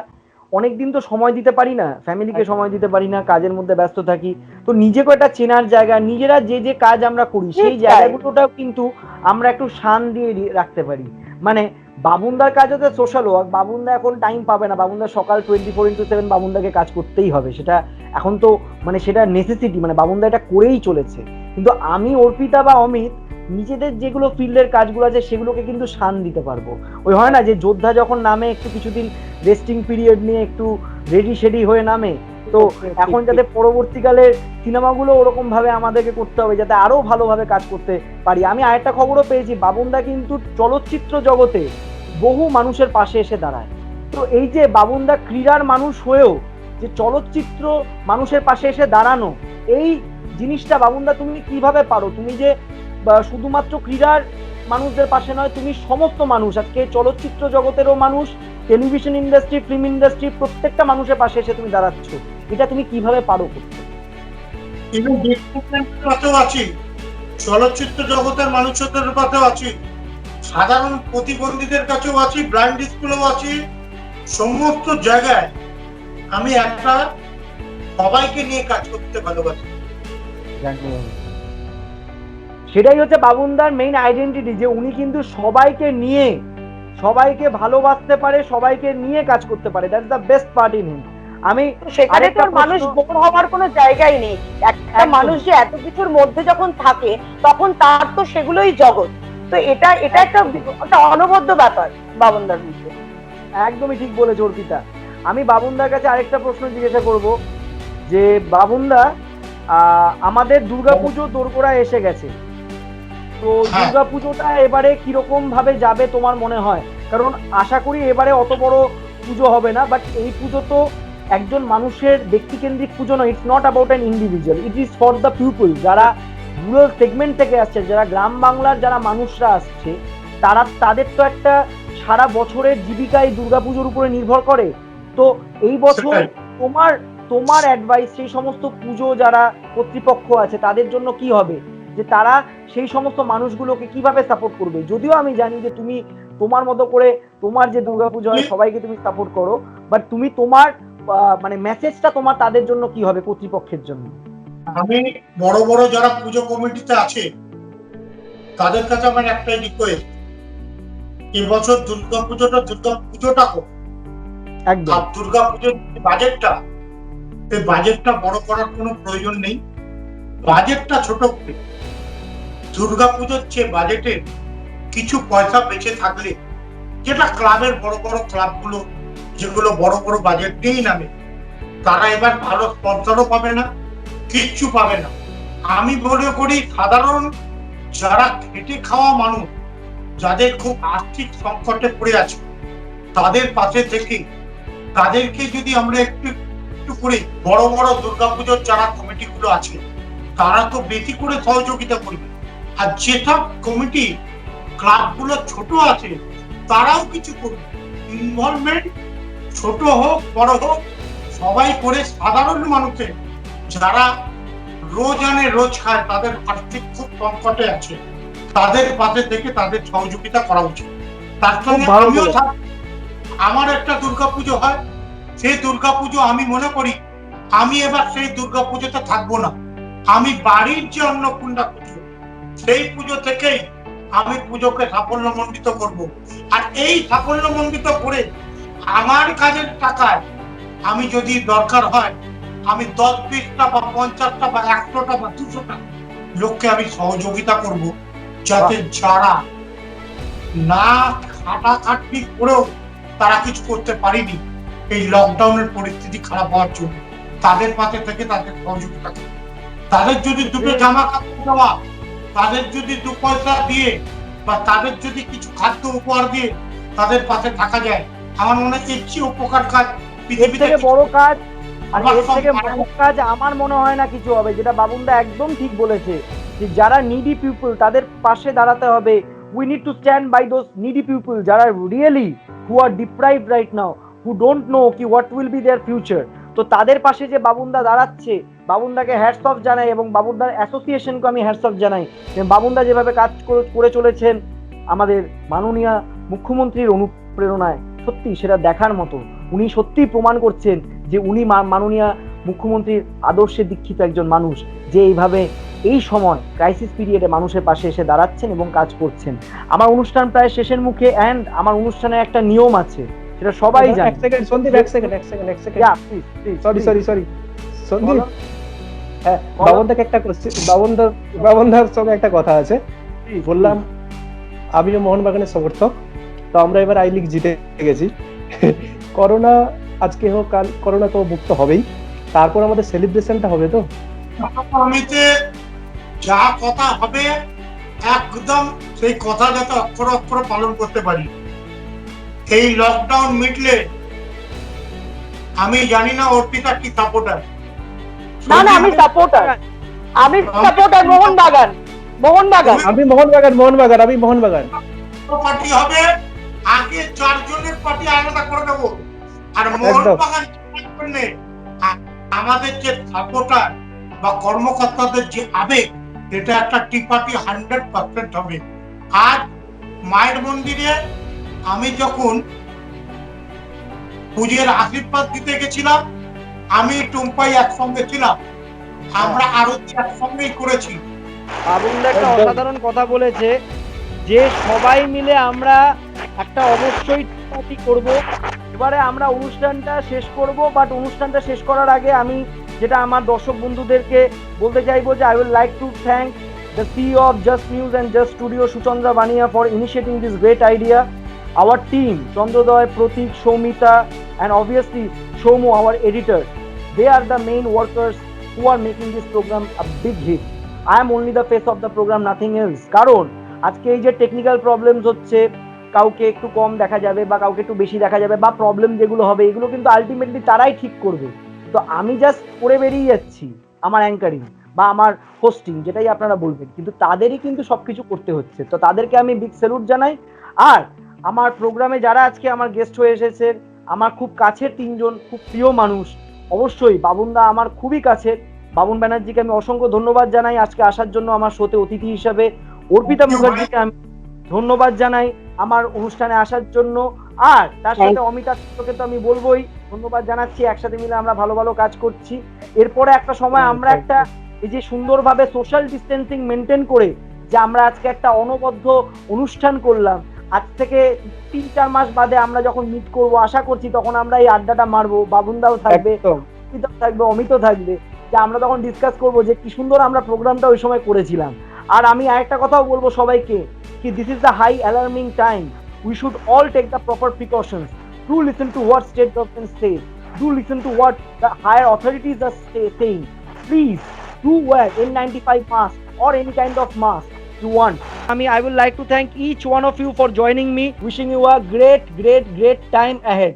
S1: অনেকদিন তো সময় দিতে পারি না, ফ্যামিলিকে সময় দিতে পারি না, কাজের মধ্যে ব্যস্ত থাকি, তো নিজেকে একটা চেনার জায়গা, নিজেরা যে যে কাজ আমরা করি সেই জায়গাগুলোটাও কিন্তু আমরা একটু শান দিয়ে রাখতে পারি। মানে বাবুনদার কাজ হচ্ছে সোশ্যাল ওয়ার্ক, বাবুনদা এখন টাইম পাবে না, বাবুনদা সকাল 24x7 বাবুনদাকে কাজ করতেই হবে, সেটা এখন তো মানে সেটা নেসেসিটি, মানে বাবুনদা এটা করেই চলেছে। কিন্তু আমি অর্পিতা বা অমিত নিজেদের যেগুলো ফিল্ডের কাজগুলো আছে সেগুলোকে কিন্তু শান দিতে পারবো। ওই হয় না যে যোদ্ধা যখন নামে একটু কিছুদিন রেস্টিং পিরিয়ড নিয়ে একটু রেডি হয়ে নামে, তো এখন যাতে পরবর্তীকালে সিনেমাগুলো ওরকম ভাবে আমাদেরকে করতে হবে যাতে আরো ভালোভাবে কাজ করতে পারি। আমি আরেকটা খবরও পেয়েছি, বাবুনদা কিন্তু চলচ্চিত্র জগতে বহু মানুষের পাশে এসে দাঁড়ায়। তো এই যে বাবুনদা ক্রীড়ার মানুষ হয়েও যে চলচ্চিত্র মানুষের পাশে এসে দাঁড়ানো, এই জিনিসটা বাবুনদা তুমি কিভাবে পারো? তুমি যে শুধুমাত্র ক্রীড়ার মানুষদের পাশে নয়, তুমি সমস্ত মানুষ, আজকে চলচ্চিত্র জগতেরও মানুষ, টেলিভিশন ইন্ডাস্ট্রি, ফিল্ম ইন্ডাস্ট্রি, প্রত্যেকটা মানুষের পাশে এসে তুমি দাঁড়াচ্ছ, এটা তুমি কিভাবে পারো করতে?
S2: পাশেও আছি, চলচ্চিত্র জগতের মানুষদের পাশেও আছি, সাধারণ প্রতিবন্ধীদের কাছেও আছি, ব্লাইন্ড স্কুলেও আছি, সমস্ত জায়গায় আমি একটা সবাইকে নিয়ে কাজ করতে ভালোবাসি।
S1: সেটাই হচ্ছে বাবুনদার মেইন আইডেন্টিটি, যে উনি কিন্তু সবাইকে নিয়ে, সবাইকে ভালোবাসতে পারে, সবাইকে নিয়ে কাজ করতে পারে। That's the best part in him. আমি
S3: সেখানে তো মানুষ বোর হওয়ার কোনো জায়গাই নেই। একটা মানুষ যে এত কিছুর মধ্যে যখন থাকে তখন তার তো সেগুলোই জগৎ। তো এটা একটা অনবদ্য ব্যাপার বাবুনদার মধ্যে।
S1: একদমই ঠিক বলেছ অর্পিতা। আমি বাবুনদার কাছে আরেকটা প্রশ্ন জিজ্ঞাসা করব, যে বাবুনদা আমাদের দুর্গাপুজো দোরগোড়া এসে গেছে, তো দুর্গাপুজোটা এবারে কিরকম ভাবে যাবে তোমার মনে হয়? কারণ আশা করি এবারে অত বড় পুজো হবে না, বাট এই পুজো তো একজন মানুষের ব্যক্তিকেন্দ্রিক পুজো নয়, it's not about an individual, it is for the people, যারা রুরাল সেগমেন্ট থেকে আসছে, যারা গ্রাম বাংলার যারা মানুষরা আসছে, তাদের তো একটা সারা বছরের জীবিকা এই দুর্গাপুজোর উপরে নির্ভর করে। তো এই বছর তোমার অ্যাডভাইস সেই সমস্ত পুজো যারা কর্তৃপক্ষ আছে তাদের জন্য কি হবে, যে তারা সেই সমস্ত মানুষগুলোকে কিভাবে সাপোর্ট করবে? যদিও আমি জানি যে তুমি তোমার মতো করে তোমার যে দুর্গাপুজো হয় সবাইকে তুমি সাপোর্ট করো, বাট তুমি তোমার মানে মেসেজটা তোমার তাদের জন্য কি হবে, কর্তৃপক্ষের জন্য?
S2: আমি বড় বড় যারা পুজো কমিটিতে আছে তাদের কাছে আমার একটাই রিকোয়েস্ট, এবছর দুর্গাপুজোটা হোক।
S1: একদম।
S2: আর দুর্গাপুজোর বাজেটটা, এই বাজেটটা বড় করার কোনো প্রয়োজন নেই, বাজেটটা ছোট করে দুর্গাপুজোর চেয়ে বাজেটের কিছু পয়সা বেঁচে থাকলে, যেটা ক্লাবের বড় বড় ক্লাবগুলো যেগুলো বড় বড় বাজেট নিয়েই নামে, তারা এবার ভালো স্পন্সরও পাবে না, কিচ্ছু পাবে না। আমি মনে করি সাধারণ যারা খেটে খাওয়া মানুষ, যাদের খুব আর্থিক সংকটে পড়ে আছে, তাদের পাশে থেকে তাদেরকে যদি আমরা একটু একটু করে, বড় বড় দুর্গাপুজোর যারা কমিটিগুলো আছে তারা তো বেশি করে সহযোগিতা করবে, আর যেসব কমিটি ক্লাবগুলো ছোট আছে তারাও কিছু করবে। ইনভলভমেন্ট ছোট হোক বড় হোক সবাই করে সাধারণ মানুষের যারা রোজ আনে রোজ খায়, তাদের আর্থিক খুব সংকটে আছে, তাদের পাশে থেকে তাদের সহযোগিতা করা উচিত। তার সঙ্গে আমিও আমার একটা দুর্গাপুজো হয়, সেই দুর্গাপুজো আমি মনে করি আমি এবার সেই দুর্গাপুজোতে থাকবো না, আমি বাড়ির যে অন্নপূর্ণা পুজো সেই পুজো থেকেই আমি পুজোকে সাফল্যমণ্ডিত করব। আর এই সাফল্যমণ্ডিত করে আমার কাজের টাকায় আমি যদি দরকার হয় আমি 10-20টা বা 50টা বা 100টা বা 200টা লোককে আমি সহযোগিতা করব, যাতে যারা না খাটাখাটনি করেও তারা কিছু করতে পারেনি এই লকডাউনের পরিস্থিতি খারাপ হওয়ার জন্য, তাদের পাশে থেকে তাদের সহযোগিতা করব। তাদের যদি দুটো জামা কাপড় দেওয়া, তাদের যদি 2 পয়সা দিয়ে বা তাদের যদি কিছু খাদ্য উপহার দিয়ে তাদের পাশে থাকা যায়, আমার মনে হয় এর চেয়ে উপকার কাজ পৃথিবীতে
S1: বড় কাজ। আর এর থেকে বড় কাজ আমার মনে হয় না কিছু হবে, যেটা বাবুনদা একদম ঠিক বলেছে, যে যারা নিডি পিপল তাদের পাশে দাঁড়াতে হবে। We need to stand by those needy people যারা really who are deprived right now, who don't know কি what will be their future. তো তাদের পাশে যে বাবুনদা দাঁড়াচ্ছে, বাবুনদাকে হ্যাটস অফ জানাই এবং বাবুনদার অ্যাসোসিয়েশনকে আমি হ্যাটস অফ জানাই। বাবুনদা যেভাবে কাজ করে চলেছেন আমাদের মাননীয় মুখ্যমন্ত্রীর অনুপ্রেরণায়, সত্যি সেটা দেখার মতো। উনি সত্যিই প্রমাণ করছেন যে উনি মাননীয় মুখ্যমন্ত্রীর আদর্শে দীক্ষিত একজন মানুষ, যে এইভাবে এই সময় ক্রাইসিস পিরিয়ডে মানুষের পাশে এসে দাঁড়াচ্ছেন এবং কাজ করছেন। আমার অনুষ্ঠান প্রায় শেষের মুখে, অ্যান্ড আমার অনুষ্ঠানে একটা নিয়ম আছে, সেটা সবাই জানে।
S4: এক সেকেন্ড সন্দীপ, এক সেকেন্ড সরি সন্দীপ, হ্যাঁ বাবনদাকে একটা কোশ্চেন, বাবনদার সঙ্গে একটা কথা আছে। বললাম আমিও মোহনবাগানের সমর্থক, তো আমরা এবার আই লিগ জিতে গেছি। করোনা আজকে হোক কাল, করোনা তো মুক্ত হবেই, তারপর আমাদের সেলিব্রেশনটা হবে তো।
S2: আমিতে যা কথা হবে একদম সেই কথা যাতে অক্ষর অক্ষর পালন করতে পারি। এই লকডাউন মিটলে আমি জানি না অর্পিতা কি সাপোর্টার।
S3: না আমি সাপোর্টার, মোহনবাগান।
S4: আমি মোহনবাগান
S2: পার্টি হবে, আগে 4 জনের পার্টি আলাদা করে দেবো। আর মোহনবাগান আমাদের যে সাপোর্টার বা কর্মকর্তাদের যে আবেগ, এটা একটা টি পার্টি 100% হবে। আজ মায়ের মন্দিরে আমি যখন পুজোর আশীর্বাদ দিতে গেছিলাম, আমি টুম্পাই একসঙ্গে ছিলাম, আমরা আরতি একসঙ্গেই করেছি।
S1: বাবুনদা একটা অসাধারণ কথা বলেছে, যে সবাই মিলে আমরা একটা অবশ্যই পার্টি করব। এবারে আমরা অনুষ্ঠানটা শেষ করব, বাট অনুষ্ঠানটা শেষ করার আগে আমি যেটা আমার দর্শক বন্ধুদেরকে বলতে চাইবো, যে I will like to thank the CEO of Just News and Just Studio, Suchandra Bania, for initiating this great idea. Our team, Chandrodoy, Pratik, Shomita, and obviously Shomu, our editor, they are the main workers who are making this program a big hit. I am only the face of the program, nothing else. কারণ আজকে এই যে টেকনিক্যাল প্রবলেমস হচ্ছে, কাউকে একটু কম দেখা যাবে বা কাউকে একটু বেশি দেখা যাবে, বা প্রবলেম যেগুলো হবে এগুলো কিন্তু আলটিমেটলি তারাই ঠিক করবে। তো আমি জাস্ট করে বেরিয়ে যাচ্ছি আমার অ্যাঙ্কারিং বা আমার হোস্টিং, যেটাই আপনারা বলবেন, কিন্তু তাদেরই কিন্তু সবকিছু করতে হচ্ছে। তো তাদেরকে আমি বিগ স্যালুট জানাই। আর আমার প্রোগ্রামে যারা আজকে আমার গেস্ট হয়ে এসেছে, আমার খুব কাছের 3 জন খুব প্রিয় মানুষ, অবশ্যই বাবুনদা আমার খুবই কাছের। বাবুন ব্যানার্জিকে আমি অসংখ্য ধন্যবাদ জানাই আজকে আসার জন্য আমার শোতে অতিথি হিসাবে। অর্পিতা মুখার্জিকে আমি ধন্যবাদ জানাই আমার অনুষ্ঠানে আসার জন্য। আর তার সাথে অমিতা তো আমি বলবোই, ধন্যবাদ জানাচ্ছি, একসাথে মিলে আমরা ভালো ভালো কাজ করছি। এরপরে একটা সময় আমরা একটা এই যে সুন্দরভাবে সোশ্যাল ডিস্টেন্সিং মেনটেন করে যে আমরা আজকে একটা অনবদ্য অনুষ্ঠান করলাম, আজ থেকে 3-4 মাস বাদে আমরা যখন মিট করব আশা করছি তখন আমরা এই আড্ডাটা মারবো, বাবুনদাও থাকবে,
S4: একদম
S1: অমিতও থাকবে, অমিতও থাকবে, যে আমরা তখন ডিসকাস করবো যে কি সুন্দর আমরা প্রোগ্রামটা ওই সময় করেছিলাম। আর আমি আরেকটা কথাও বলবো সবাইকে কি this is the high alarming time, we should all take the proper precautions, do listen to what state government says, do listen to what the higher authorities are saying. Please do wear N95 mask or any kind of mask you want. I would like to thank each one of you for joining me. Wishing you a great time ahead.